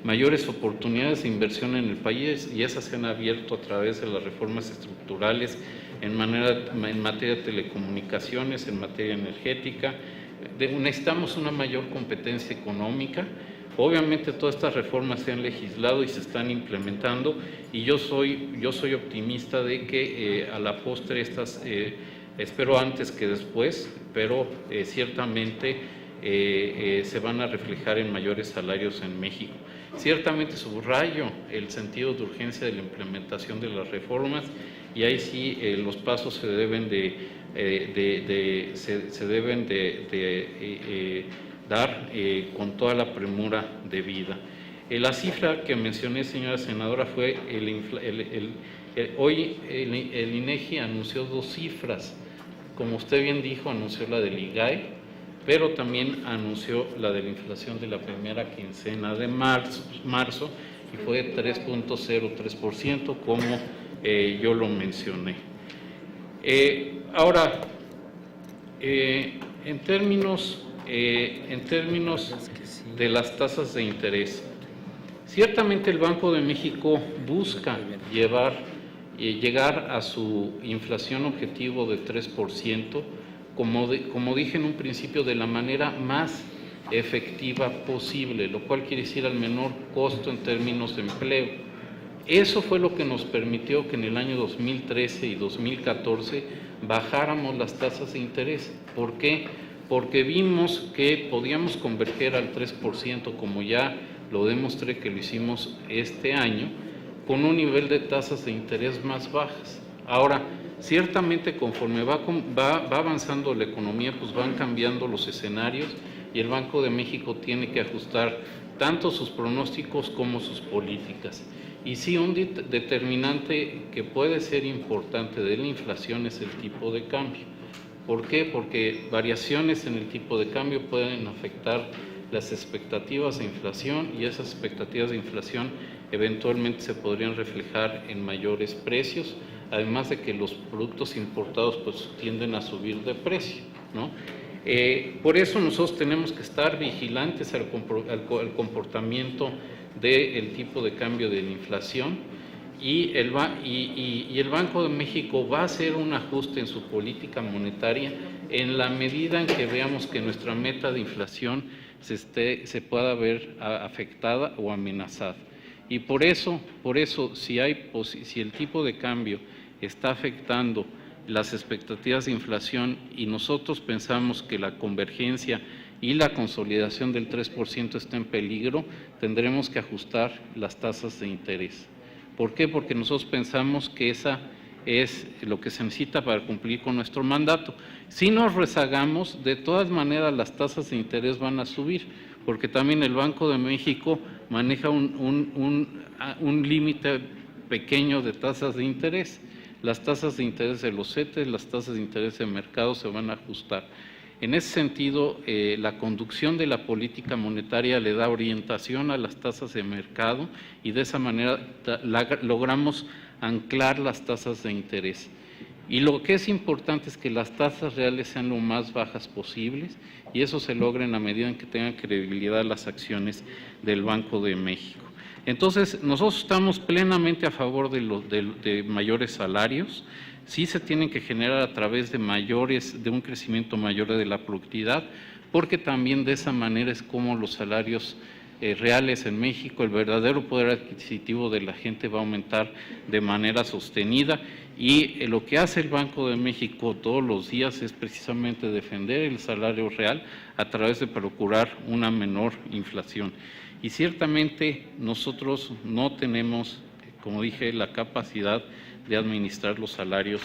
I: mayores oportunidades de inversión en el país, y esas se han abierto a través de las reformas estructurales en materia de telecomunicaciones, en materia energética. Necesitamos una mayor competencia económica. Obviamente todas estas reformas se han legislado y se están implementando, y yo soy optimista de que a la postre estas, espero antes que después, pero ciertamente se van a reflejar en mayores salarios en México. Ciertamente subrayo el sentido de urgencia de la implementación de las reformas, y ahí sí los pasos se deben dar con toda la premura debida. La cifra que mencioné, señora senadora, fue hoy el INEGI anunció dos cifras. Como usted bien dijo, anunció la del IGAE, pero también anunció la de la inflación de la primera quincena de marzo, y fue 3.03%, como yo lo mencioné. Ahora, en términos de las tasas de interés, ciertamente el Banco de México busca llegar a su inflación objetivo de 3%, como dije en un principio, de la manera más efectiva posible, lo cual quiere decir al menor costo en términos de empleo. Eso fue lo que nos permitió que en el año 2013 y 2014 bajáramos las tasas de interés. ¿Por qué? Porque vimos que podíamos converger al 3%, como ya lo demostré que lo hicimos este año, con un nivel de tasas de interés más bajas. Ahora, ciertamente conforme va avanzando la economía, pues van cambiando los escenarios, y el Banco de México tiene que ajustar tanto sus pronósticos como sus políticas. Y sí, un determinante que puede ser importante de la inflación es el tipo de cambio. ¿Por qué? Porque variaciones en el tipo de cambio pueden afectar las expectativas de inflación, y esas expectativas de inflación eventualmente se podrían reflejar en mayores precios, además de que los productos importados pues tienden a subir de precio, ¿no? Por eso nosotros tenemos que estar vigilantes al comportamiento del tipo de cambio de la inflación, y el Banco de México va a hacer un ajuste en su política monetaria en la medida en que veamos que nuestra meta de inflación se pueda ver afectada o amenazada. Y por eso si el tipo de cambio está afectando las expectativas de inflación, y nosotros pensamos que la convergencia y la consolidación del 3% está en peligro, tendremos que ajustar las tasas de interés. ¿Por qué? Porque nosotros pensamos que esa es lo que se necesita para cumplir con nuestro mandato. Si nos rezagamos, de todas maneras las tasas de interés van a subir, porque también el Banco de México maneja un límite pequeño de tasas de interés. Las tasas de interés de los CETES, las tasas de interés de mercado se van a ajustar. En ese sentido, la conducción de la política monetaria le da orientación a las tasas de mercado, y de esa manera logramos anclar las tasas de interés. Y lo que es importante es que las tasas reales sean lo más bajas posibles, y eso se logra en la medida en que tengan credibilidad las acciones del Banco de México. Entonces, nosotros estamos plenamente a favor de mayores salarios. Sí se tienen que generar a través de un crecimiento mayor de la productividad, porque también de esa manera es como los salarios reales en México, el verdadero poder adquisitivo de la gente va a aumentar de manera sostenida, y lo que hace el Banco de México todos los días es precisamente defender el salario real a través de procurar una menor inflación. Y ciertamente nosotros no tenemos, como dije, la capacidad de administrar los salarios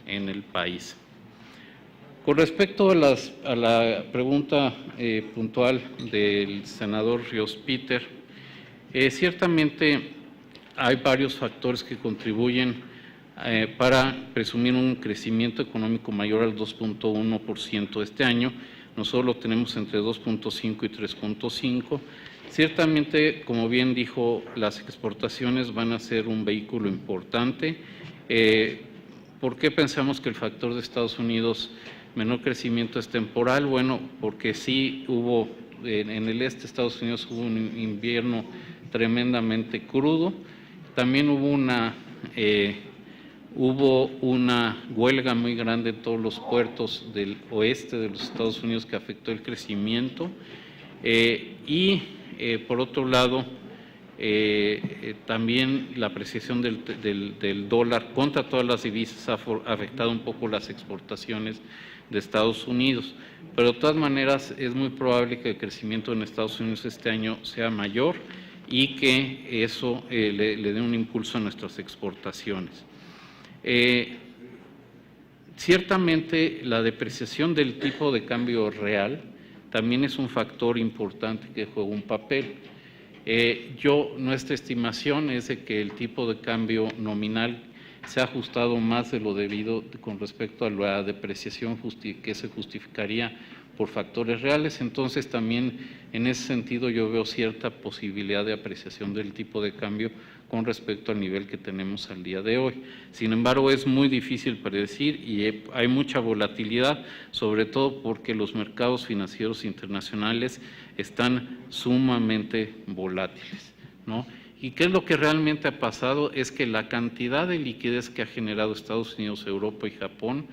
I: en el país. Con respecto a la pregunta puntual del senador Ríos Peter, ciertamente hay varios factores que contribuyen para presumir un crecimiento económico mayor al 2.1% este año. Nosotros lo tenemos entre 2.5 y 3.5. Ciertamente, como bien dijo, las exportaciones van a ser un vehículo importante. ¿Por qué pensamos que el factor de Estados Unidos menor crecimiento es temporal? Bueno, porque sí hubo, en el este de Estados Unidos hubo un invierno tremendamente crudo, también hubo una huelga muy grande en todos los puertos del oeste de los Estados Unidos que afectó el crecimiento, y por otro lado, también la apreciación del dólar contra todas las divisas ha afectado un poco las exportaciones de Estados Unidos, pero de todas maneras es muy probable que el crecimiento en Estados Unidos este año sea mayor y que eso le dé un impulso a nuestras exportaciones. Ciertamente la depreciación del tipo de cambio real también es un factor importante que juega un papel. Nuestra estimación es de que el tipo de cambio nominal se ha ajustado más de lo debido con respecto a la depreciación que se justificaría por factores reales. Entonces también en ese sentido yo veo cierta posibilidad de apreciación del tipo de cambio con respecto al nivel que tenemos al día de hoy. Sin embargo, es muy difícil predecir y hay mucha volatilidad, sobre todo porque los mercados financieros internacionales están sumamente volátiles, ¿no? ¿Y qué es lo que realmente ha pasado? Es que la cantidad de liquidez que ha generado Estados Unidos, Europa y Japón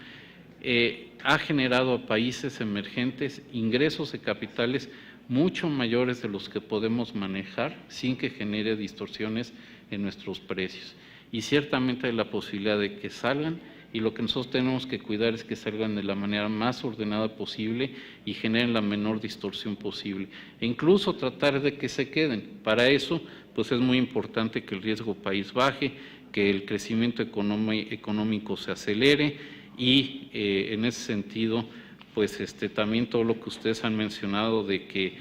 I: ha generado a países emergentes ingresos de capitales mucho mayores de los que podemos manejar sin que genere distorsiones en nuestros precios. Y ciertamente hay la posibilidad de que salgan, y lo que nosotros tenemos que cuidar es que salgan de la manera más ordenada posible y generen la menor distorsión posible. E incluso tratar de que se queden. Para eso, pues es muy importante que el riesgo país baje, que el crecimiento económico se acelere y en ese sentido, pues también todo lo que ustedes han mencionado de que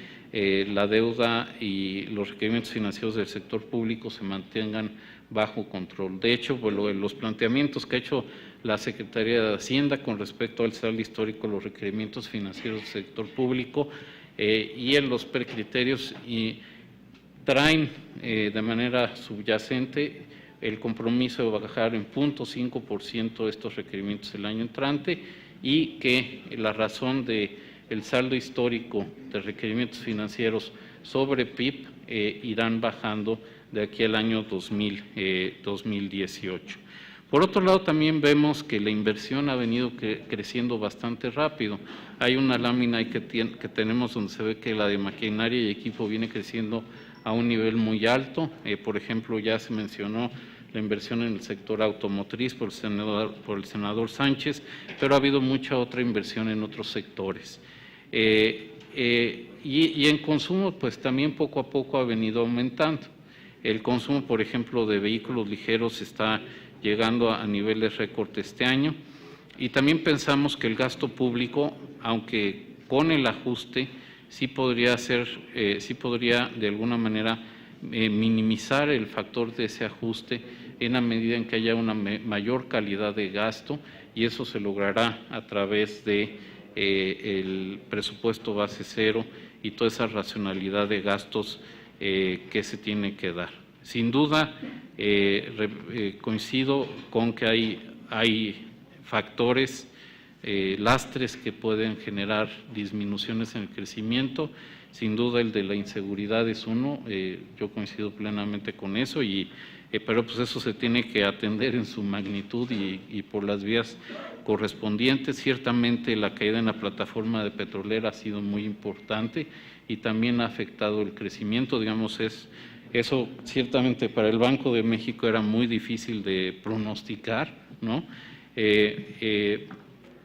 I: la deuda y los requerimientos financieros del sector público se mantengan bajo control. De hecho, pues, los planteamientos que ha hecho la Secretaría de Hacienda con respecto al saldo histórico, los requerimientos financieros del sector público y en los precriterios y traen de manera subyacente el compromiso de bajar en 0.5% estos requerimientos el año entrante, y que la razón del saldo histórico de requerimientos financieros sobre PIB irán bajando de aquí al año 2018. Por otro lado, también vemos que la inversión ha venido creciendo bastante rápido. Hay una lámina que tenemos donde se ve que la de maquinaria y equipo viene creciendo a un nivel muy alto. Por ejemplo, ya se mencionó la inversión en el sector automotriz por el senador Sánchez, pero ha habido mucha otra inversión en otros sectores. Y en consumo, pues también poco a poco ha venido aumentando. El consumo, por ejemplo, de vehículos ligeros está llegando a niveles récord este año, y también pensamos que el gasto público, aunque con el ajuste, sí podría de alguna manera minimizar el factor de ese ajuste en la medida en que haya una mayor calidad de gasto, y eso se logrará a través de el presupuesto base cero y toda esa racionalidad de gastos que se tiene que dar. Sin duda, coincido con que hay factores, lastres que pueden generar disminuciones en el crecimiento, Sin duda el de la inseguridad es uno, yo coincido plenamente con eso, pero pues eso se tiene que atender en su magnitud y por las vías correspondientes. Ciertamente la caída en la plataforma de petrolera ha sido muy importante y también ha afectado el crecimiento, digamos, eso ciertamente para el Banco de México era muy difícil de pronosticar, ¿no?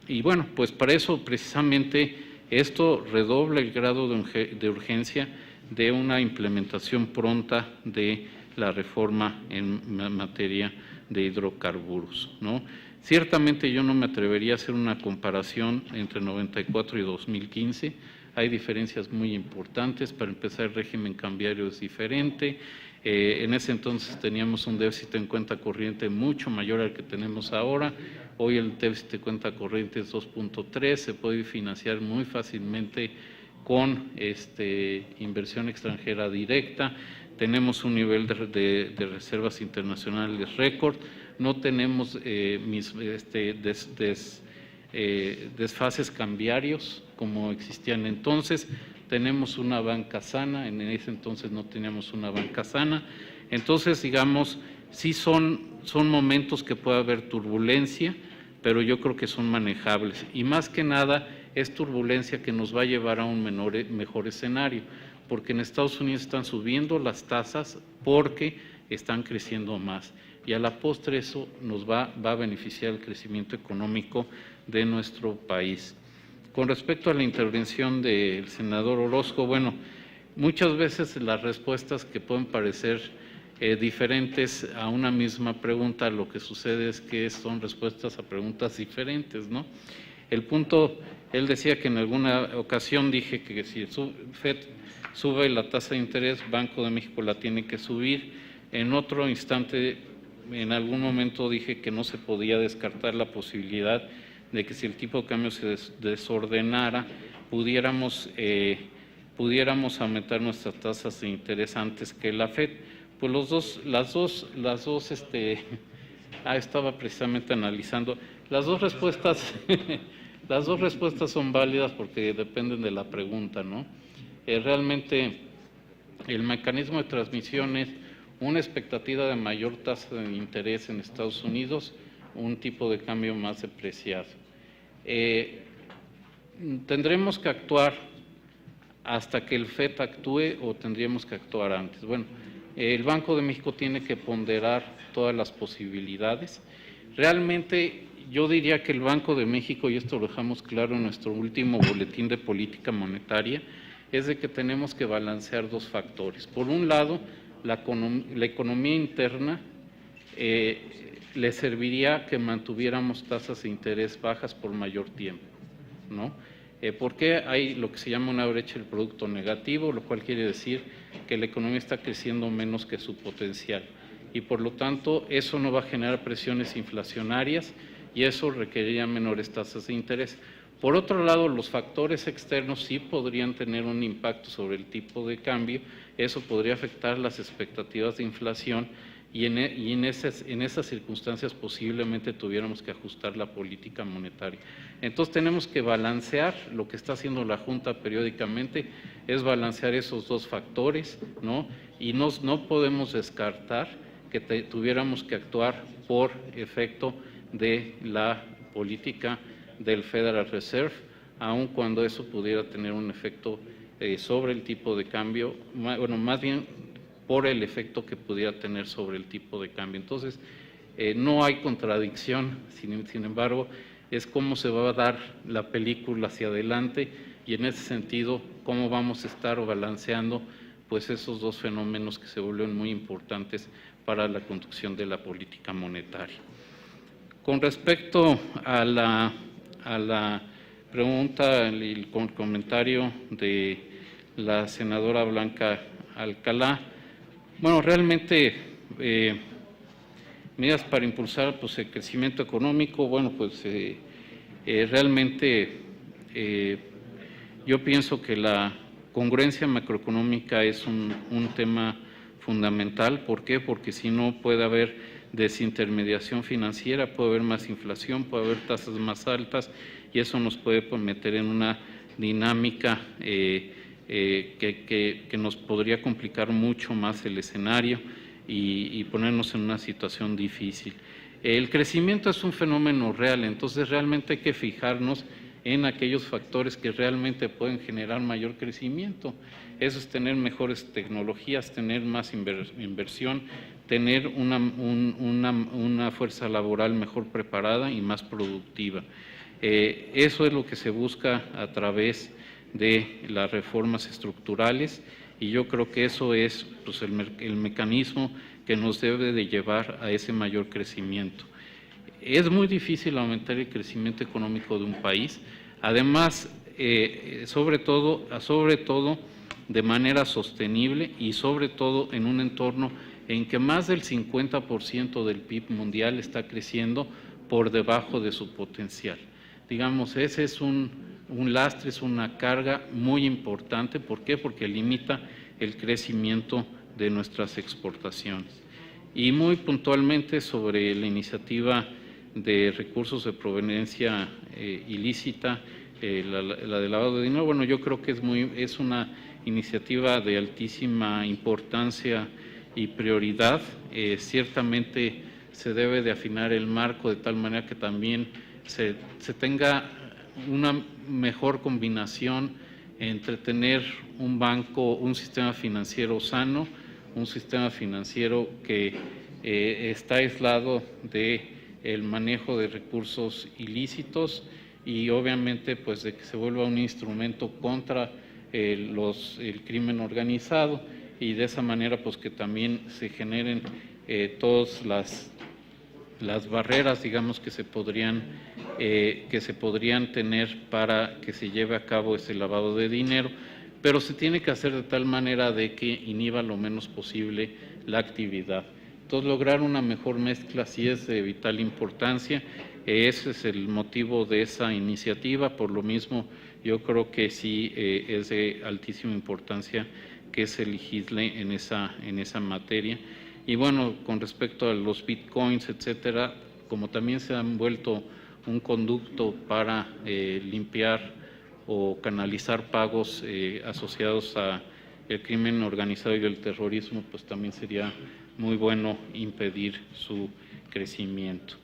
I: Y bueno, pues para eso precisamente esto redobla el grado de urgencia de una implementación pronta de la reforma en materia de hidrocarburos, ¿no? Ciertamente yo no me atrevería a hacer una comparación entre 94 y 2015, hay diferencias muy importantes. Para empezar, el régimen cambiario es diferente. En ese entonces teníamos un déficit en cuenta corriente mucho mayor al que tenemos ahora. Hoy el déficit de cuenta corriente es 2.3, se puede financiar muy fácilmente con inversión extranjera directa. Tenemos un nivel de reservas internacionales récord. No tenemos desfases cambiarios como existían entonces. Tenemos una banca sana, en ese entonces no teníamos una banca sana. Entonces, digamos, sí son momentos que puede haber turbulencia, pero yo creo que son manejables. Y más que nada es turbulencia que nos va a llevar a un mejor escenario, porque en Estados Unidos están subiendo las tasas porque están creciendo más. Y a la postre eso nos va a beneficiar el crecimiento económico de nuestro país. Con respecto a la intervención del senador Orozco, bueno, muchas veces las respuestas que pueden parecer diferentes a una misma pregunta, lo que sucede es que son respuestas a preguntas diferentes, ¿no? El punto, él decía que en alguna ocasión dije que si el FED sube la tasa de interés, Banco de México la tiene que subir. En otro instante, en algún momento dije que no se podía descartar la posibilidad de que si el tipo de cambio se desordenara, pudiéramos aumentar nuestras tasas de interés antes que la FED. Pues estaba precisamente analizando, las dos respuestas son válidas porque dependen de la pregunta, ¿no? Realmente el mecanismo de transmisión es una expectativa de mayor tasa de interés en Estados Unidos, un tipo de cambio más depreciado. ¿Tendremos que actuar hasta que el FED actúe o tendríamos que actuar antes? Bueno, el Banco de México tiene que ponderar todas las posibilidades. Realmente yo diría que el Banco de México, y esto lo dejamos claro en nuestro último boletín de política monetaria, es de que tenemos que balancear dos factores. Por un lado, la economía interna le serviría que mantuviéramos tasas de interés bajas por mayor tiempo, ¿no? Porque hay lo que se llama una brecha del producto negativo, lo cual quiere decir que la economía está creciendo menos que su potencial y por lo tanto eso no va a generar presiones inflacionarias y eso requeriría menores tasas de interés. Por otro lado, los factores externos sí podrían tener un impacto sobre el tipo de cambio, eso podría afectar las expectativas de inflación y en esas circunstancias posiblemente tuviéramos que ajustar la política monetaria. Entonces tenemos que balancear, lo que está haciendo la Junta periódicamente es balancear esos dos factores, ¿no? Y no podemos descartar que tuviéramos que actuar por efecto de la política del Federal Reserve, aun cuando eso pudiera tener un efecto sobre el tipo de cambio, bueno, más bien por el efecto que pudiera tener sobre el tipo de cambio. Entonces, no hay contradicción, sin embargo, es cómo se va a dar la película hacia adelante y en ese sentido, cómo vamos a estar balanceando pues esos dos fenómenos que se vuelven muy importantes para la conducción de la política monetaria. Con respecto a la pregunta y el comentario de la senadora Blanca Alcalá, bueno, realmente medidas para impulsar pues, el crecimiento económico, bueno, pues realmente yo pienso que la congruencia macroeconómica es un tema fundamental. ¿Por qué? Porque si no puede haber desintermediación financiera, puede haber más inflación, puede haber tasas más altas y eso nos puede meter en una dinámica que nos podría complicar mucho más el escenario y ponernos en una situación difícil. El crecimiento es un fenómeno real, entonces realmente hay que fijarnos en aquellos factores que realmente pueden generar mayor crecimiento. Eso es tener mejores tecnologías, tener más inversión, tener una fuerza laboral mejor preparada y más productiva. Eso es lo que se busca a través de las reformas estructurales y yo creo que eso es pues, el mecanismo que nos debe de llevar a ese mayor crecimiento. Es muy difícil aumentar el crecimiento económico de un país, además, sobre todo de manera sostenible y sobre todo en un entorno en que más del 50% del PIB mundial está creciendo por debajo de su potencial. Digamos, ese es un lastre, es una carga muy importante. ¿Por qué? Porque limita el crecimiento de nuestras exportaciones. Y muy puntualmente sobre la iniciativa de recursos de proveniencia ilícita, la de lavado de dinero, bueno, yo creo que es una iniciativa de altísima importancia y prioridad. Ciertamente se debe de afinar el marco de tal manera que también se tenga una mejor combinación entre tener un banco, un sistema financiero sano, un sistema financiero que está aislado del manejo de recursos ilícitos y obviamente pues de que se vuelva un instrumento contra el crimen organizado y de esa manera pues que también se generen todas las barreras, digamos, que se podrían tener para que se lleve a cabo ese lavado de dinero, pero se tiene que hacer de tal manera de que inhiba lo menos posible la actividad. Entonces, lograr una mejor mezcla sí es de vital importancia. Ese es el motivo de esa iniciativa. Por lo mismo, yo creo que sí es de altísima importancia que se legisle en esa materia. Y bueno, con respecto a los bitcoins, etcétera, como también se han vuelto un conducto para limpiar o canalizar pagos asociados a el crimen organizado y el terrorismo, pues también sería muy bueno impedir su crecimiento.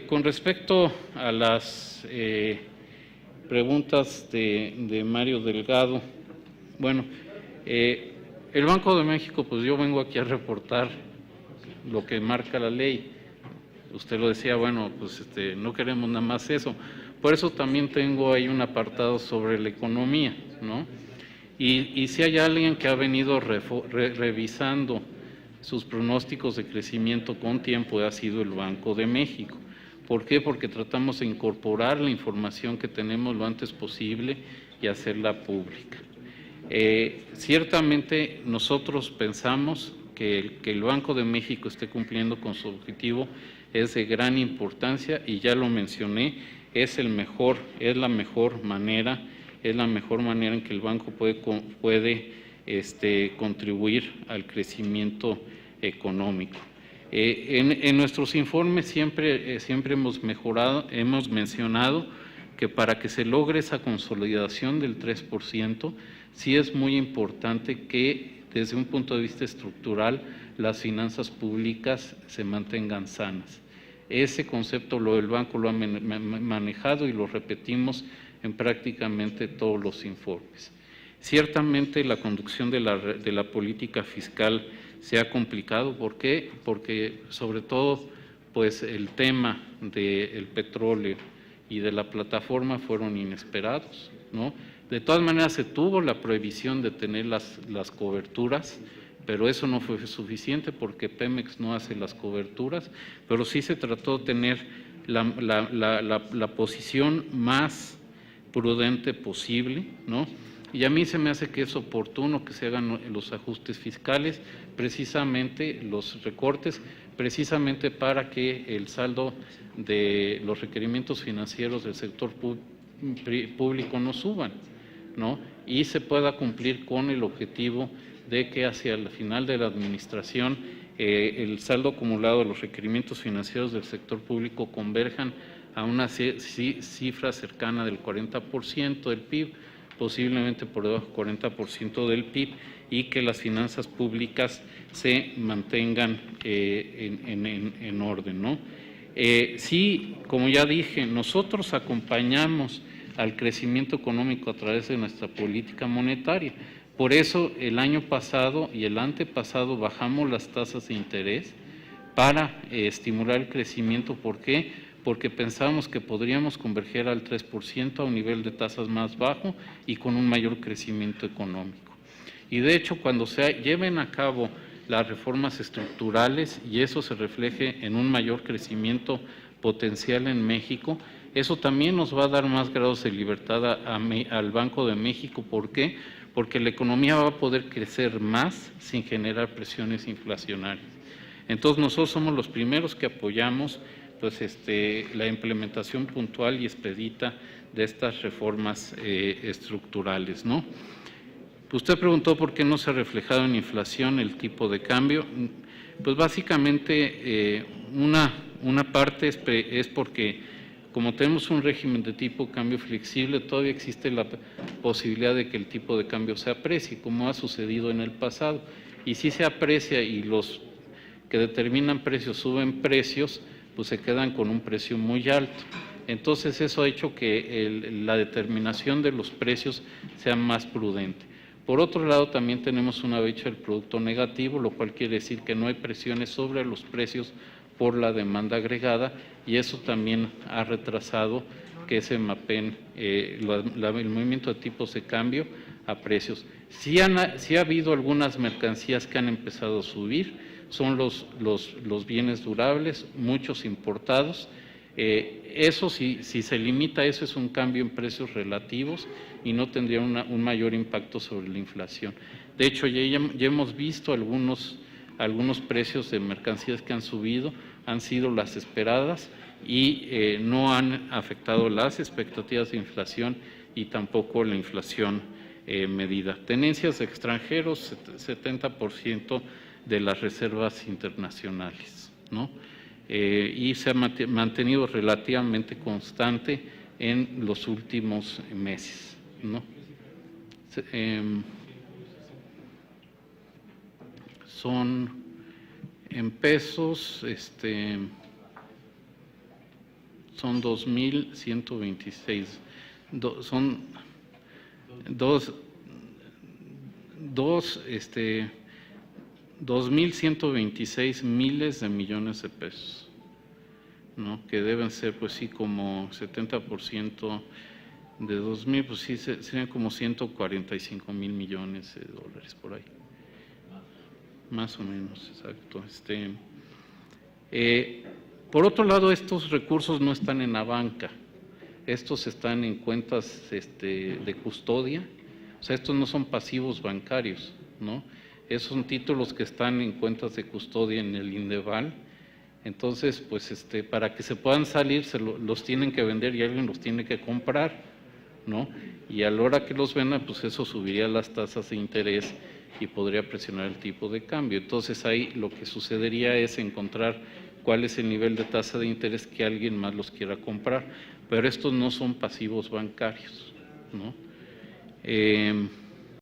I: Con respecto a las preguntas de Mario Delgado, bueno, el Banco de México, pues yo vengo aquí a reportar lo que marca la ley. Usted lo decía, bueno, pues no queremos nada más eso. Por eso también tengo ahí un apartado sobre la economía, ¿no? Y si hay alguien que ha venido revisando sus pronósticos de crecimiento con tiempo, ha sido el Banco de México. ¿Por qué? Porque tratamos de incorporar la información que tenemos lo antes posible y hacerla pública. Ciertamente nosotros pensamos que el Banco de México esté cumpliendo con su objetivo es de gran importancia y ya lo mencioné, es la mejor manera en que el banco puede contribuir al crecimiento económico. En nuestros informes siempre hemos mencionado que para que se logre esa consolidación del 3%, sí es muy importante que desde un punto de vista estructural las finanzas públicas se mantengan sanas. Ese concepto el banco lo ha manejado y lo repetimos en prácticamente todos los informes. Ciertamente la conducción de la política fiscal se ha complicado. ¿Por qué? Porque sobre todo pues el tema del petróleo y de la plataforma fueron inesperados, ¿no? De todas maneras se tuvo la prohibición de tener las coberturas, pero eso no fue suficiente porque Pemex no hace las coberturas, pero sí se trató de tener la posición más prudente posible, ¿no? Y a mí se me hace que es oportuno que se hagan los ajustes fiscales, precisamente los recortes, precisamente para que el saldo de los requerimientos financieros del sector público no suban, ¿no? Y se pueda cumplir con el objetivo de que hacia el final de la administración el saldo acumulado de los requerimientos financieros del sector público converjan a una cifra cercana del 40% del PIB, posiblemente por debajo del 40% del PIB, y que las finanzas públicas se mantengan en orden, ¿no? Sí, como ya dije, nosotros acompañamos al crecimiento económico a través de nuestra política monetaria. Por eso el año pasado y el antepasado bajamos las tasas de interés para estimular el crecimiento. ¿Por qué? Porque pensábamos que podríamos converger al 3% a un nivel de tasas más bajo y con un mayor crecimiento económico. Y de hecho, cuando se lleven a cabo las reformas estructurales y eso se refleje en un mayor crecimiento potencial en México, eso también nos va a dar más grados de libertad al Banco de México. ¿Por qué? Porque la economía va a poder crecer más sin generar presiones inflacionarias. Entonces, nosotros somos los primeros que apoyamos pues, la implementación puntual y expedita de estas reformas estructurales, ¿no? Usted preguntó por qué no se ha reflejado en inflación el tipo de cambio. Pues básicamente una parte es porque como tenemos un régimen de tipo de cambio flexible, todavía existe la posibilidad de que el tipo de cambio se aprecie, como ha sucedido en el pasado. Y si se aprecia y los que determinan precios suben precios, pues se quedan con un precio muy alto. Entonces eso ha hecho que la determinación de los precios sea más prudente. Por otro lado, también tenemos una brecha del producto negativo, lo cual quiere decir que no hay presiones sobre los precios por la demanda agregada, y eso también ha retrasado que se mapeen el movimiento de tipos de cambio a precios. Sí ha habido algunas mercancías que han empezado a subir, son los bienes durables, muchos importados. Eso, si se limita a eso, es un cambio en precios relativos y no tendría un mayor impacto sobre la inflación. De hecho, ya hemos visto algunos precios de mercancías que han subido, han sido las esperadas y no han afectado las expectativas de inflación y tampoco la inflación medida. Tenencias de extranjeros, 70% de las reservas internacionales, ¿no? Y se ha mantenido relativamente constante en los últimos meses, ¿no? Son en pesos, son 2.126, son 2.126 miles de millones de pesos, ¿no? Que deben ser, pues sí, como 70% de 2.000, pues sí, serían como 145 mil millones de dólares por ahí. Más o menos, exacto. Por otro lado, estos recursos no están en la banca, estos están en cuentas de custodia, o sea, estos no son pasivos bancarios, ¿no? Esos son títulos que están en cuentas de custodia en el Indeval. Entonces, pues para que se puedan salir, los tienen que vender y alguien los tiene que comprar, ¿no? Y a la hora que los vendan, pues eso subiría las tasas de interés y podría presionar el tipo de cambio. Entonces ahí lo que sucedería es encontrar cuál es el nivel de tasa de interés que alguien más los quiera comprar, pero estos no son pasivos bancarios, ¿no?